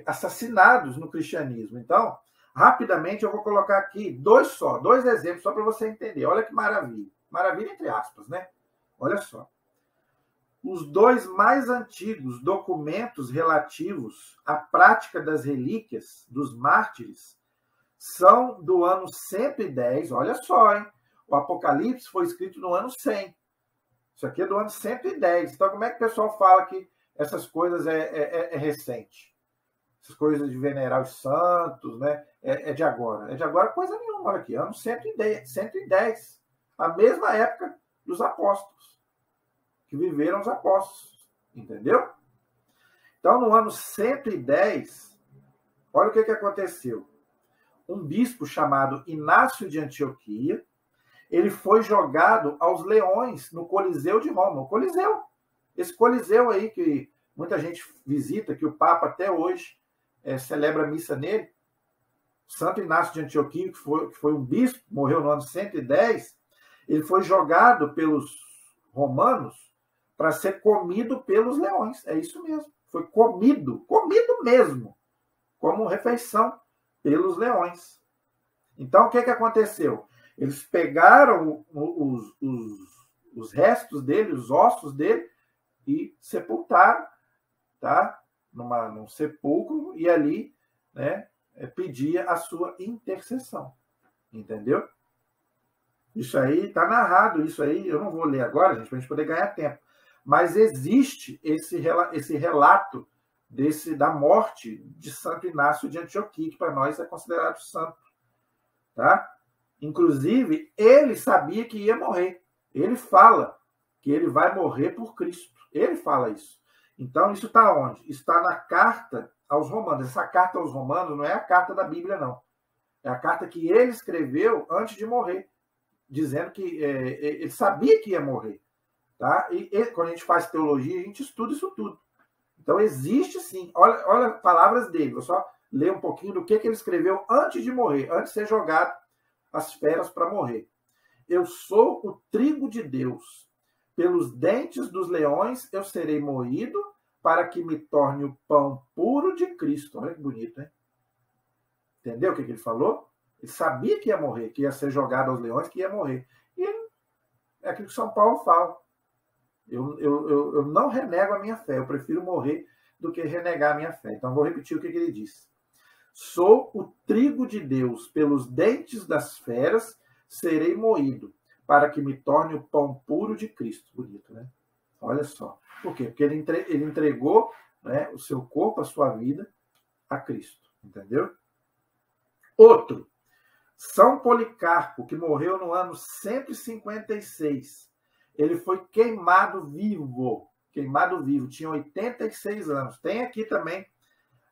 assassinados no cristianismo. Então, rapidamente, eu vou colocar aqui dois exemplos, só para você entender. Olha que maravilha. Maravilha entre aspas, né? Olha só. Os dois mais antigos documentos relativos à prática das relíquias dos mártires são do ano 110. Olha só, hein? O Apocalipse foi escrito no ano 100. Isso aqui é do ano 110. Então, como é que o pessoal fala que essas coisas é recente? Essas coisas de venerar os santos, né? É de agora. É de agora coisa nenhuma. Olha aqui, ano 110. A mesma época dos apóstolos. Que viveram os apóstolos. Entendeu? Então, no ano 110, olha o que aconteceu. Um bispo chamado Inácio de Antioquia, ele foi jogado aos leões no Coliseu de Roma. O Coliseu. Esse Coliseu aí que muita gente visita, que o Papa até hoje celebra a missa nele. Santo Inácio de Antioquia, que foi um bispo, morreu no ano 110, ele foi jogado pelos romanos para ser comido pelos leões. É isso mesmo. Foi comido mesmo, como refeição pelos leões. Então, o que aconteceu? Eles pegaram os restos dele, os ossos dele, e sepultaram, tá? Num sepulcro, e ali, né, pedia a sua intercessão. Entendeu? Isso aí está narrado, isso aí eu não vou ler agora, gente, para a gente poder ganhar tempo. Mas existe esse relato da morte de Santo Inácio de Antioquia, que para nós é considerado santo. Tá? Inclusive, ele sabia que ia morrer. Ele fala que ele vai morrer por Cristo. Ele fala isso. Então, isso está onde? Está na carta aos Romanos. Essa carta aos Romanos não é a carta da Bíblia, não. É a carta que ele escreveu antes de morrer, dizendo que ele sabia que ia morrer. Tá? E quando a gente faz teologia, a gente estuda isso tudo. Então, existe sim. Olha as palavras dele. Vou só ler um pouquinho do que ele escreveu antes de morrer, antes de ser jogado às feras para morrer. Eu sou o trigo de Deus. pelos dentes dos leões eu serei moído, para que me torne o pão puro de Cristo. Olha que bonito, hein? Entendeu o que ele falou? Ele sabia que ia morrer, que ia ser jogado aos leões, que ia morrer. E é aquilo que São Paulo fala. Eu não renego a minha fé, eu prefiro morrer do que renegar a minha fé. Então, vou repetir o que ele disse. Sou o trigo de Deus, pelos dentes das feras serei moído, para que me torne o pão puro de Cristo. Bonito, né? Olha só. Por quê? Porque ele entregou, né, o seu corpo, a sua vida, a Cristo. Entendeu? Outro. São Policarpo, que morreu no ano 156. Ele foi queimado vivo. Queimado vivo. Tinha 86 anos. Tem aqui também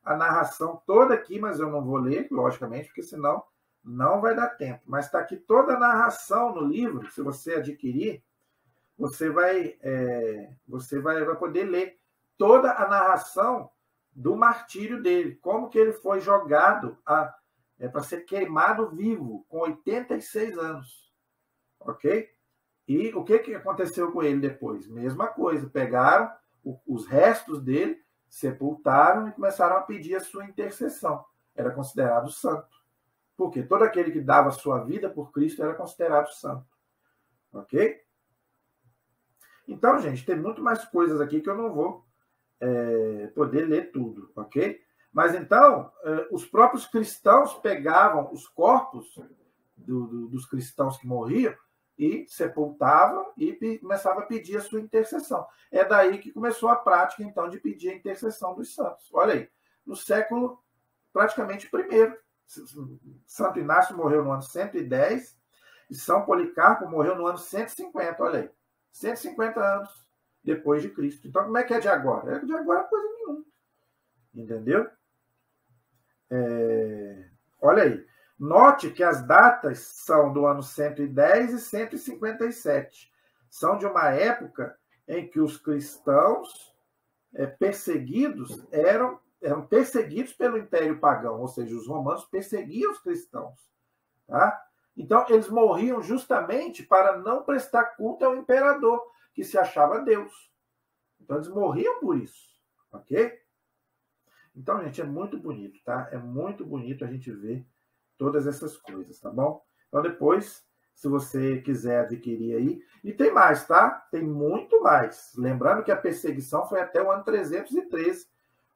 a narração toda aqui, mas eu não vou ler, logicamente, porque senão não vai dar tempo. Mas está aqui toda a narração no livro. Se você adquirir, você vai poder ler toda a narração do martírio dele, como que ele foi jogado para ser queimado vivo, com 86 anos. Ok? E o que aconteceu com ele depois? Mesma coisa, pegaram os restos dele, sepultaram e começaram a pedir a sua intercessão. Era considerado santo. Porque todo aquele que dava a sua vida por Cristo era considerado santo. Ok? Então, gente, tem muito mais coisas aqui que eu não vou poder ler tudo, ok? Mas então, os próprios cristãos pegavam os corpos dos cristãos que morriam e sepultavam e começavam a pedir a sua intercessão. É daí que começou a prática, então, de pedir a intercessão dos santos. Olha aí, no século praticamente I. Santo Inácio morreu no ano 110 e São Policarpo morreu no ano 150, olha aí. 150 anos depois de Cristo. Então, como é que é de agora? De agora é coisa nenhuma. Entendeu? Olha aí. Note que as datas são do ano 110 e 157. São de uma época em que os cristãos perseguidos eram perseguidos pelo Império Pagão, ou seja, os romanos perseguiam os cristãos. Tá? Então, eles morriam justamente para não prestar culto ao imperador, que se achava Deus. Então, eles morriam por isso. Ok? Então, gente, é muito bonito, tá? É muito bonito a gente ver todas essas coisas, tá bom? Então, depois, se você quiser adquirir aí... E tem mais, tá? Tem muito mais. Lembrando que a perseguição foi até o ano 313,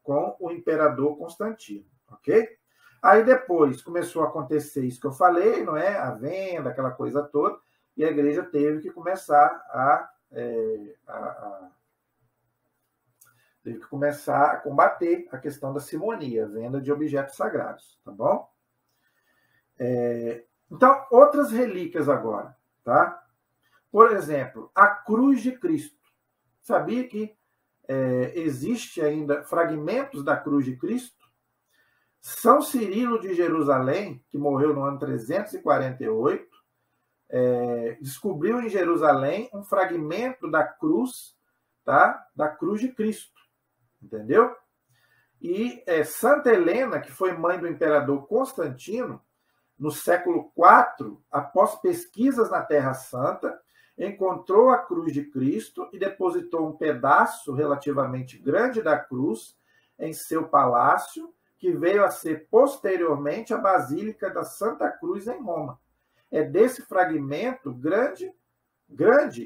com o imperador Constantino, ok? Aí depois começou a acontecer isso que eu falei, não é? A venda, aquela coisa toda, e a igreja teve que começar a combater a questão da simonia, a venda de objetos sagrados, tá bom? Então, outras relíquias agora, tá? Por exemplo, a cruz de Cristo. Sabia que existe ainda fragmentos da cruz de Cristo? São Cirilo de Jerusalém, que morreu no ano 348, descobriu em Jerusalém um fragmento da cruz, tá? Da cruz de Cristo, entendeu? E Santa Helena, que foi mãe do imperador Constantino, no século IV, após pesquisas na Terra Santa, encontrou a cruz de Cristo e depositou um pedaço relativamente grande da cruz em seu palácio, que veio a ser posteriormente a Basílica da Santa Cruz em Roma. É desse fragmento grande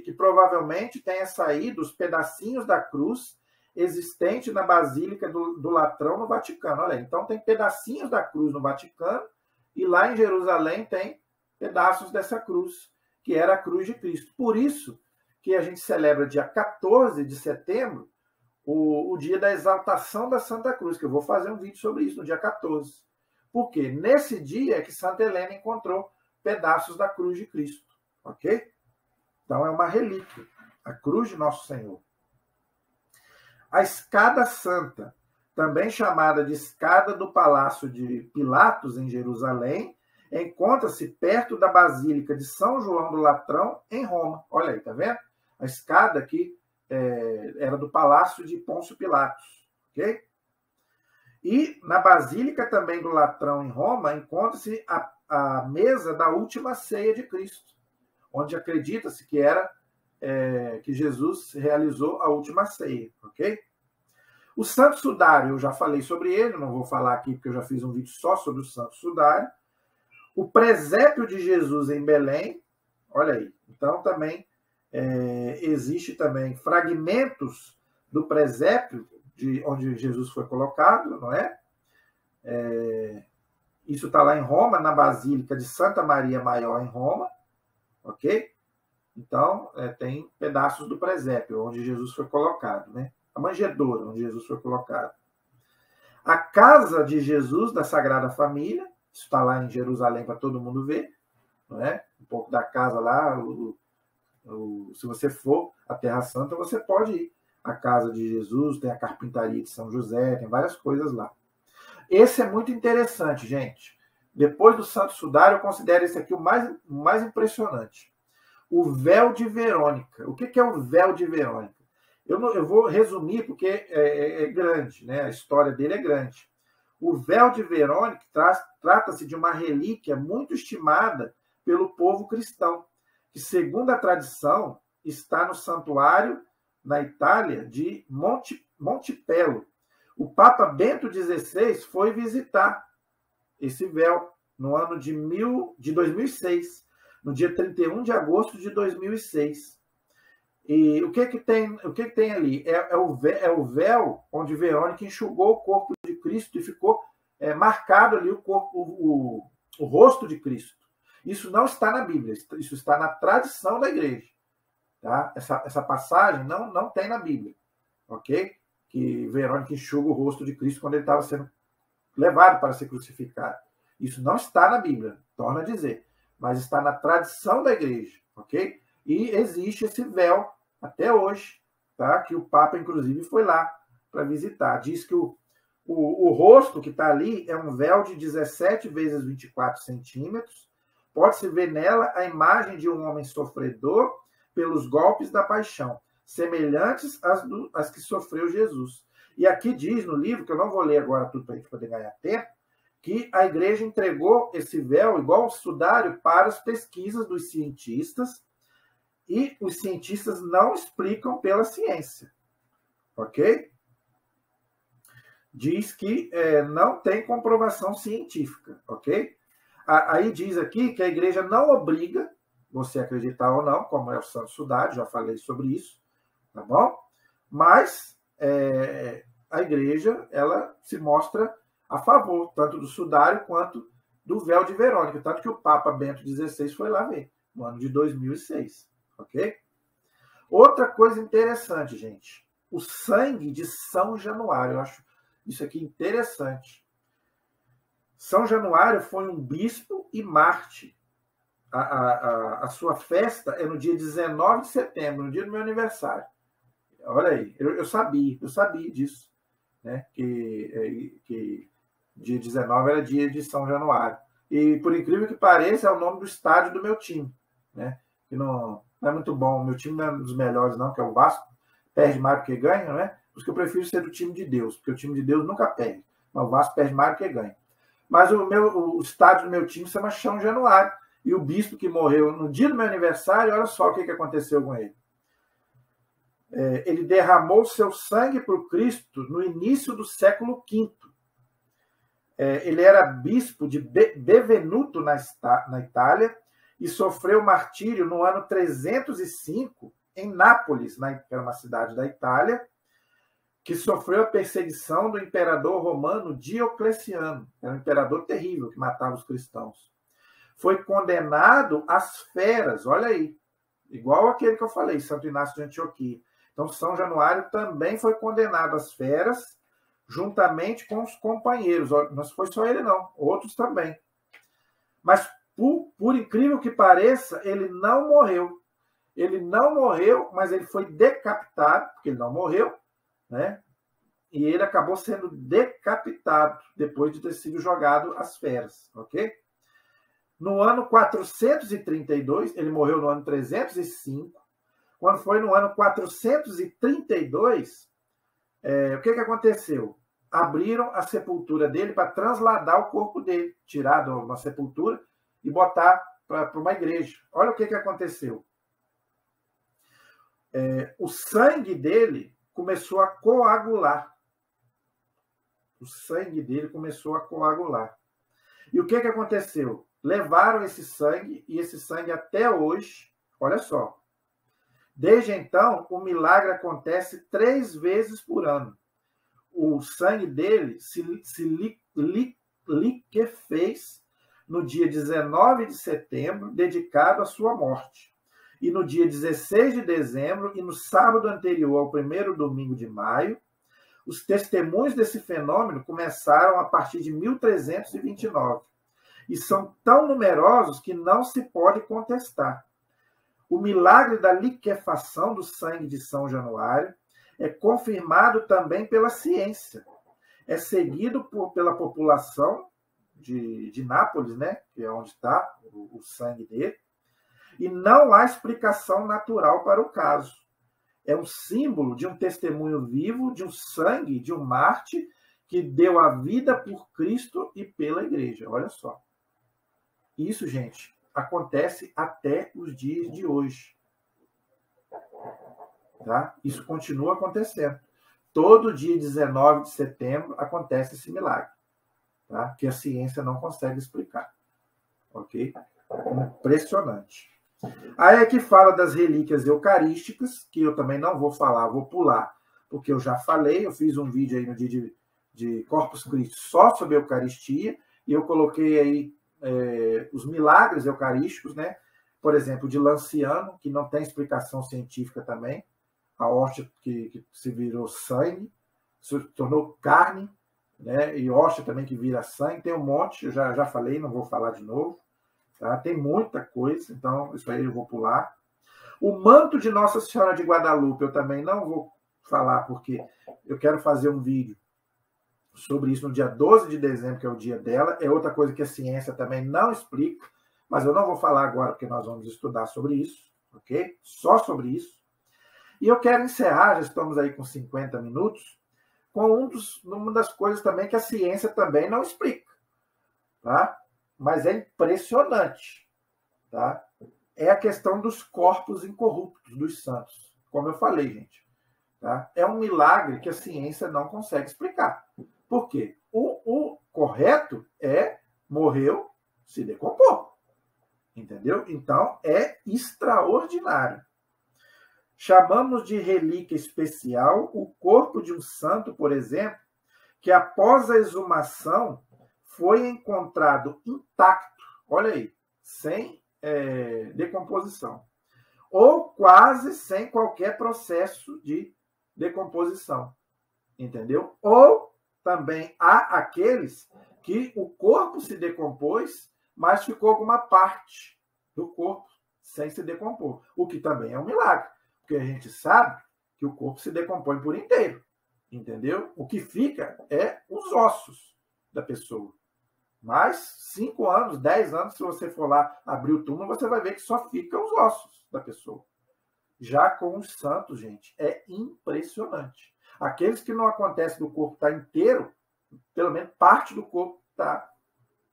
que provavelmente tenha saído os pedacinhos da cruz existente na Basílica do Latrão no Vaticano. Olha, então tem pedacinhos da cruz no Vaticano e lá em Jerusalém tem pedaços dessa cruz, que era a cruz de Cristo. Por isso que a gente celebra dia 14 de setembro o dia da exaltação da Santa Cruz, que eu vou fazer um vídeo sobre isso no dia 14. Porque nesse dia é que Santa Helena encontrou pedaços da cruz de Cristo. Ok? Então é uma relíquia, a cruz de Nosso Senhor. A escada santa, também chamada de escada do Palácio de Pilatos, em Jerusalém, encontra-se perto da Basílica de São João do Latrão, em Roma. Olha aí, tá vendo? A escada aqui era do Palácio de Pôncio Pilatos. Ok? E na Basílica também do Latrão, em Roma, encontra-se a mesa da última ceia de Cristo, onde acredita-se que era que Jesus realizou a última ceia, ok? O Santo Sudário, eu já falei sobre ele, não vou falar aqui porque eu já fiz um vídeo só sobre o Santo Sudário. O presépio de Jesus em Belém, olha aí, então também existe também fragmentos do presépio de onde Jesus foi colocado, não é? Isso está lá em Roma, na Basílica de Santa Maria Maior, em Roma, ok? Então, tem pedaços do presépio, onde Jesus foi colocado, né? A manjedoura, onde Jesus foi colocado. A casa de Jesus, da Sagrada Família, isso está lá em Jerusalém para todo mundo ver, não é? Um pouco da casa lá, se você for à Terra Santa, você pode ir à casa de Jesus, tem a carpintaria de São José, tem várias coisas lá. Esse é muito interessante, gente. Depois do Santo Sudário, eu considero esse aqui o mais impressionante. O véu de Verônica. O que é o véu de Verônica? Eu vou resumir porque é grande, né? A história dele é grande. O véu de Verônica trata-se de uma relíquia muito estimada pelo povo cristão, que, segundo a tradição, está no santuário na Itália de Montepello. O Papa Bento XVI foi visitar esse véu no ano de 2006, no dia 31 de agosto de 2006. E o que tem ali? É o véu onde Verônica enxugou o corpo de Cristo e ficou marcado ali o rosto de Cristo. Isso não está na Bíblia, isso está na tradição da igreja. Tá? Essa passagem não tem na Bíblia, ok? Que Verônica enxuga o rosto de Cristo quando ele estava sendo levado para ser crucificado. Isso não está na Bíblia, torna a dizer, mas está na tradição da igreja, ok? E existe esse véu até hoje, tá? Que o Papa, inclusive, foi lá para visitar. Diz que o rosto que está ali é um véu de 17 vezes 24 centímetros. Pode-se ver nela a imagem de um homem sofredor pelos golpes da paixão, semelhantes às que sofreu Jesus. E aqui diz no livro, que eu não vou ler agora tudo para a gente poder ganhar tempo, que a igreja entregou esse véu, igual o sudário, para as pesquisas dos cientistas, e os cientistas não explicam pela ciência, ok? Diz que não tem comprovação científica, ok? Aí diz aqui que a igreja não obriga você a acreditar ou não, como é o Santo Sudário, já falei sobre isso, tá bom? Mas a igreja, ela se mostra a favor, tanto do sudário quanto do véu de Verônica, tanto que o Papa Bento XVI foi lá ver, no ano de 2006, ok? Outra coisa interessante, gente, o sangue de São Januário, eu acho isso aqui interessante. São Januário foi um bispo e mártir. A sua festa é no dia 19 de setembro, no dia do meu aniversário. Olha aí, eu sabia disso, né? Que dia 19 era dia de São Januário. E, por incrível que pareça, é o nome do estádio do meu time, né? Que não é muito bom. O meu time não é um dos melhores, não, que é o Vasco. Perde mais do que ganha, né? Por isso que eu prefiro ser do time de Deus, porque o time de Deus nunca perde. Mas o Vasco perde mais do que ganha. Mas o estádio do meu time se chama São Januário. E o bispo que morreu no dia do meu aniversário, olha só o que aconteceu com ele. Ele derramou seu sangue por Cristo no início do século V. Ele era bispo de Benvenuto, na Itália, e sofreu martírio no ano 305, em Nápoles, que era uma cidade da Itália, que sofreu a perseguição do imperador romano Diocleciano. Era um imperador terrível que matava os cristãos. Foi condenado às feras, olha aí, igual aquele que eu falei, Santo Inácio de Antioquia. Então, São Januário também foi condenado às feras, juntamente com os companheiros. Não foi só ele, não, outros também. Mas, por incrível que pareça, ele não morreu. Ele não morreu, mas ele foi decapitado, porque ele não morreu, né? E ele acabou sendo decapitado depois de ter sido jogado às feras, ok? No ano 432, ele morreu no ano 305. Quando foi no ano 432, o que aconteceu? Abriram a sepultura dele para transladar o corpo dele, tirar de uma sepultura e botar para uma igreja. Olha o que aconteceu. o sangue dele começou a coagular. O sangue dele começou a coagular. E o que aconteceu? Levaram esse sangue, e esse sangue até hoje, olha só, desde então, o milagre acontece 3 vezes por ano. O sangue dele se liquefez no dia 19 de setembro, dedicado à sua morte. E no dia 16 de dezembro e no sábado anterior ao primeiro domingo de maio, os testemunhos desse fenômeno começaram a partir de 1329. E são tão numerosos que não se pode contestar. O milagre da liquefação do sangue de São Januário é confirmado também pela ciência. É seguido pela população de Nápoles, né, que é onde está o sangue dele, e não há explicação natural para o caso. É um símbolo de um testemunho vivo, de um sangue, de um mártir que deu a vida por Cristo e pela igreja. Olha só. Isso, gente, acontece até os dias de hoje. Tá? Isso continua acontecendo. Todo dia 19 de setembro acontece esse milagre, tá? Que a ciência não consegue explicar. Ok? Impressionante. Aí é que fala das relíquias eucarísticas, que eu também não vou falar, vou pular, porque eu já falei, eu fiz um vídeo aí no dia de Corpus Christi só sobre a Eucaristia, e eu coloquei aí os milagres eucarísticos, né? Por exemplo, de Lanciano, que não tem explicação científica também, a hóstia que se virou sangue, se tornou carne, né? E hóstia também que vira sangue, tem um monte, eu já falei, não vou falar de novo. Tá? Tem muita coisa, então isso aí eu vou pular. O manto de Nossa Senhora de Guadalupe eu também não vou falar, porque eu quero fazer um vídeo sobre isso no dia 12 de dezembro, que é o dia dela. É outra coisa que a ciência também não explica, mas eu não vou falar agora, porque nós vamos estudar sobre isso, ok? Só sobre isso. E eu quero encerrar, já estamos aí com 50 minutos, com uma das coisas também que a ciência também não explica, tá? Mas é impressionante, tá? É a questão dos corpos incorruptos dos santos. Como eu falei, gente. Tá? É um milagre que a ciência não consegue explicar. Por quê? O correto é morreu, se decompor. Entendeu? Então, é extraordinário. Chamamos de relíquia especial o corpo de um santo, por exemplo, que após a exumação foi encontrado intacto, olha aí, sem decomposição, ou quase sem qualquer processo de decomposição, entendeu? Ou também há aqueles que o corpo se decompôs, mas ficou alguma parte do corpo sem se decompor, o que também é um milagre, porque a gente sabe que o corpo se decompõe por inteiro, entendeu? O que fica é os ossos da pessoa. Mas 5 anos, 10 anos, se você for lá abrir o túmulo, você vai ver que só ficam os ossos da pessoa. Já com os santos, gente, é impressionante. Aqueles que não acontece do corpo estar inteiro, pelo menos parte do corpo está.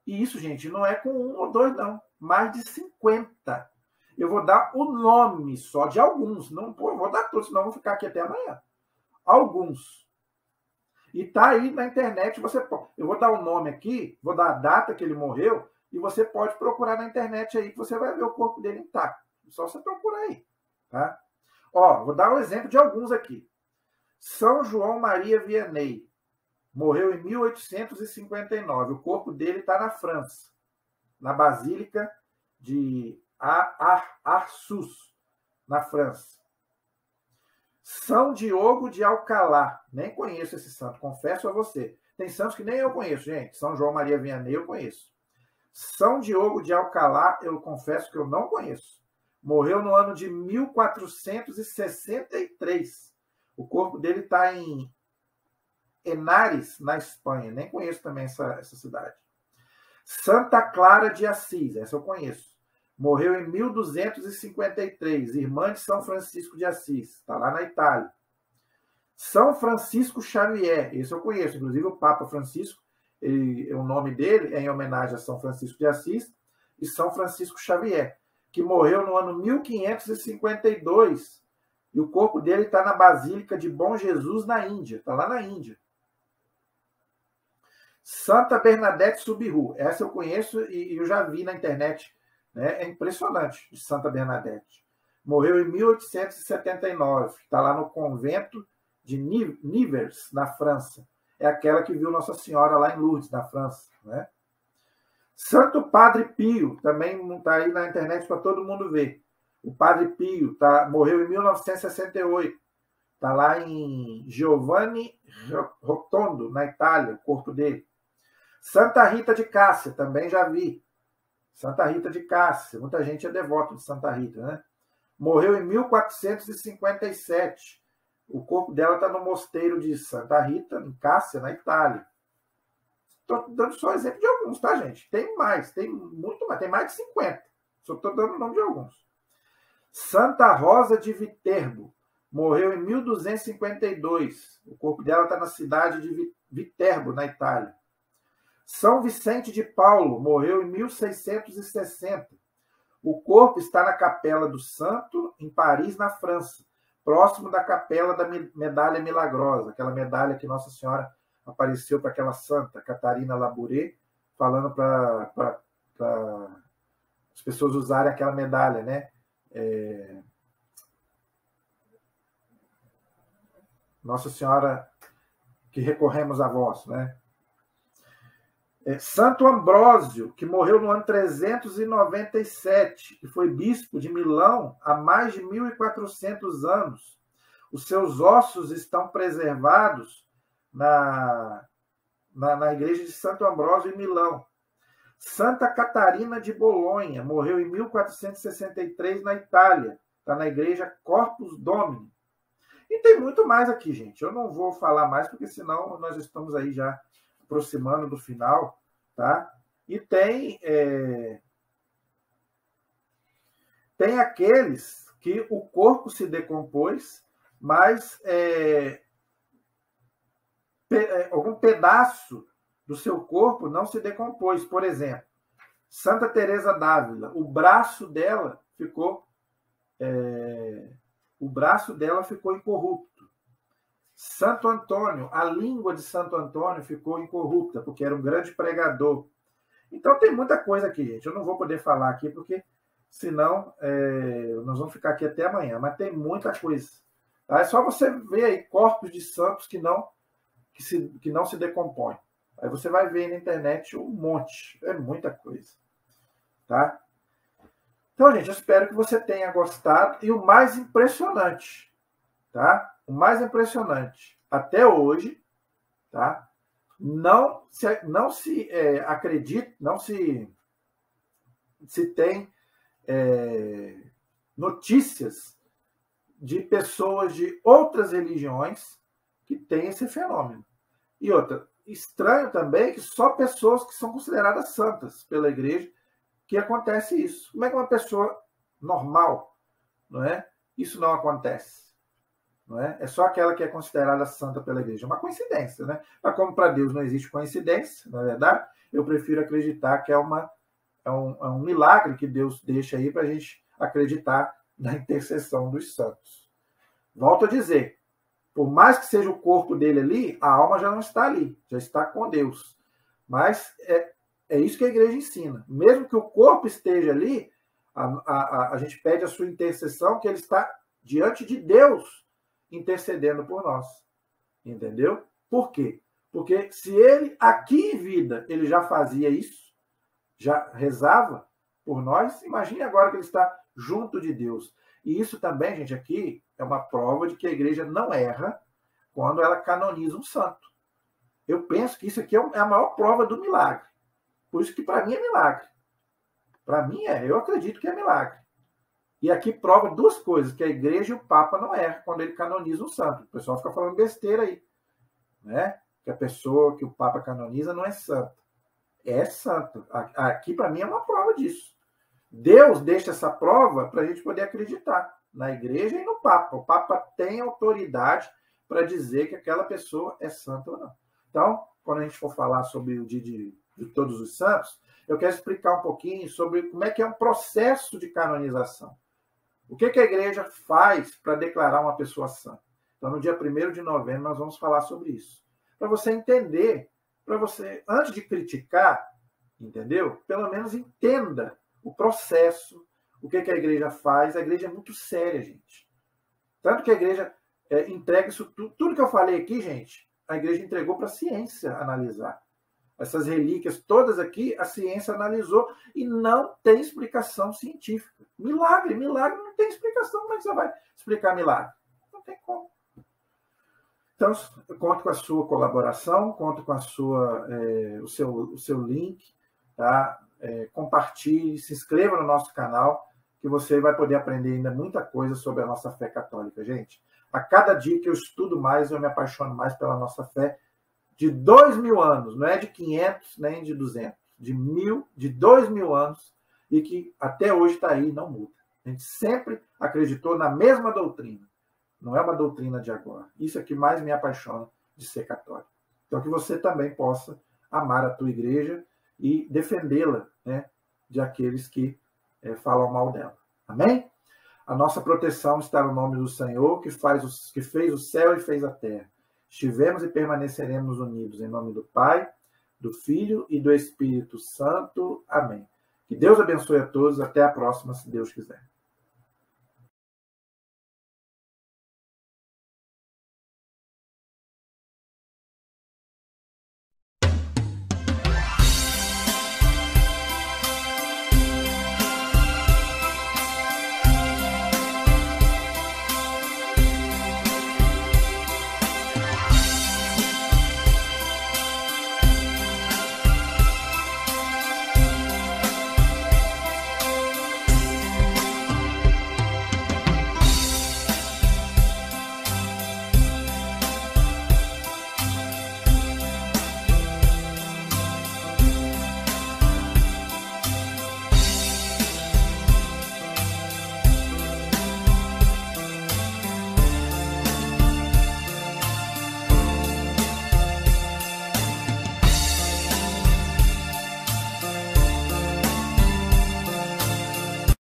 E isso, gente, não é com 1 ou 2, não. Mais de 50. Eu vou dar o nome só de alguns. Não vou dar todos, senão eu vou ficar aqui até amanhã. Alguns. E tá aí na internet, eu vou dar o nome aqui, vou dar a data que ele morreu, e você pode procurar na internet aí, que você vai ver o corpo dele intacto. Só você procurar aí. Tá? Ó, vou dar um exemplo de alguns aqui. São João Maria Vianney morreu em 1859. O corpo dele está na França, na Basílica de Arsus, na França. São Diogo de Alcalá. Nem conheço esse santo, confesso a você. Tem santos que nem eu conheço, gente. São João Maria Vianney eu conheço. São Diogo de Alcalá, eu confesso que eu não conheço. Morreu no ano de 1463. O corpo dele está em Henares, na Espanha. Nem conheço também essa cidade. Santa Clara de Assis, essa eu conheço. Morreu em 1253, irmã de São Francisco de Assis, está lá na Itália. São Francisco Xavier, esse eu conheço, inclusive o Papa Francisco, o nome dele é em homenagem a São Francisco de Assis, e São Francisco Xavier, que morreu no ano 1552, E o corpo dele está na Basílica de Bom Jesus, na Índia. Está lá na Índia. Santa Bernadette Subiru. Essa eu conheço e eu já vi na internet. Né? É impressionante, de Santa Bernadette. Morreu em 1879. Está lá no convento de Nivers, na França. É aquela que viu Nossa Senhora lá em Lourdes, na França. Né? Santo Padre Pio. Também está aí na internet para todo mundo ver. O Padre Pio morreu em 1968. Está lá em Giovanni Rotondo, na Itália, o corpo dele. Santa Rita de Cássia, também já vi. Santa Rita de Cássia, muita gente é devoto de Santa Rita, né? Morreu em 1457. O corpo dela está no mosteiro de Santa Rita, em Cássia, na Itália. Estou dando só exemplo de alguns, tá, gente? Tem mais, tem muito mais, tem mais de 50. Só estou dando o nome de alguns. Santa Rosa de Viterbo. Morreu em 1252. O corpo dela está na cidade de Viterbo, na Itália. São Vicente de Paulo morreu em 1660. O corpo está na Capela do Santo, em Paris, na França, próximo da Capela da Medalha Milagrosa, aquela medalha que Nossa Senhora apareceu para aquela santa, Catarina Labouré, falando para as pessoas usarem aquela medalha, né? Nossa Senhora, que recorremos a vós, né? Santo Ambrósio, que morreu no ano 397, que foi bispo de Milão há mais de 1400 anos. Os seus ossos estão preservados na igreja de Santo Ambrósio, em Milão. Santa Catarina de Bolonha, morreu em 1463, na Itália. Está na igreja Corpus Domini. E tem muito mais aqui, gente. Eu não vou falar mais, porque senão nós estamos aí já aproximando do final, tá? E tem aqueles que o corpo se decompôs, mas algum pedaço do seu corpo não se decompôs. Por exemplo, Santa Teresa d'Ávila, o braço dela ficou incorrupto. Santo Antônio, a língua de Santo Antônio ficou incorrupta, porque era um grande pregador. Então tem muita coisa aqui, gente. Eu não vou poder falar aqui, porque senão nós vamos ficar aqui até amanhã. Mas tem muita coisa. Tá? É só você ver aí corpos de santos que não se decompõem. Aí você vai ver na internet um monte. É muita coisa. Tá? Então, gente, eu espero que você tenha gostado. E o mais impressionante, tá? O mais impressionante, até hoje, tá? Não se acredita, não se tem notícias de pessoas de outras religiões que têm esse fenômeno. E outra, estranho também que só pessoas que são consideradas santas pela igreja que acontece isso. Como é que uma pessoa normal, não é? Isso não acontece. Não é? É só aquela que é considerada santa pela igreja. É uma coincidência, né? Mas como para Deus não existe coincidência, na verdade, eu prefiro acreditar que é um milagre que Deus deixa aí para a gente acreditar na intercessão dos santos. Volto a dizer, por mais que seja o corpo dele ali, a alma já não está ali, já está com Deus. Mas é isso que a igreja ensina. Mesmo que o corpo esteja ali, a gente pede a sua intercessão, que ele está diante de Deus, intercedendo por nós. Entendeu? Por quê? Porque se ele, aqui em vida, ele já fazia isso, já rezava por nós, imagine agora que ele está junto de Deus. E isso também, gente, aqui é uma prova de que a igreja não erra quando ela canoniza um santo. Eu penso que isso aqui é a maior prova do milagre. Por isso que para mim é milagre. Para mim eu acredito que é milagre. E aqui prova duas coisas, que a igreja e o Papa não erram quando ele canoniza um santo. O pessoal fica falando besteira aí, né? Que a pessoa que o Papa canoniza não é santa. É santo. Aqui, para mim, é uma prova disso. Deus deixa essa prova para a gente poder acreditar na igreja e no Papa. O Papa tem autoridade para dizer que aquela pessoa é santa ou não. Então, quando a gente for falar sobre o dia de Todos os Santos, eu quero explicar um pouquinho sobre como é que é um processo de canonização. O que a igreja faz para declarar uma pessoa sã? Então, no dia 1º de novembro, nós vamos falar sobre isso. Para você entender, para você, antes de criticar, entendeu? Pelo menos entenda o processo, o que a igreja faz. A igreja é muito séria, gente. Tanto que a igreja entrega isso tudo que eu falei aqui, gente, a igreja entregou para a ciência analisar. Essas relíquias todas aqui, a ciência analisou e não tem explicação científica. Milagre não tem explicação. Como é que você vai explicar milagre? Não tem como. Então, eu conto com a sua colaboração, conto com o seu link, tá? Compartilhe, se inscreva no nosso canal, que você vai poder aprender ainda muita coisa sobre a nossa fé católica, gente. A cada dia que eu estudo mais, eu me apaixono mais pela nossa fé de 2000 anos, não é de 500 nem de 200, de 2000 anos, e que até hoje está aí e não muda. A gente sempre acreditou na mesma doutrina. Não é uma doutrina de agora. Isso é que mais me apaixona de ser católico. Então, que você também possa amar a tua igreja e defendê-la, né, de aqueles que falam mal dela. Amém? A nossa proteção está no nome do Senhor, que fez o céu e fez a terra. Estivemos e permaneceremos unidos em nome do Pai, do Filho e do Espírito Santo. Amém. Que Deus abençoe a todos. Até a próxima, se Deus quiser.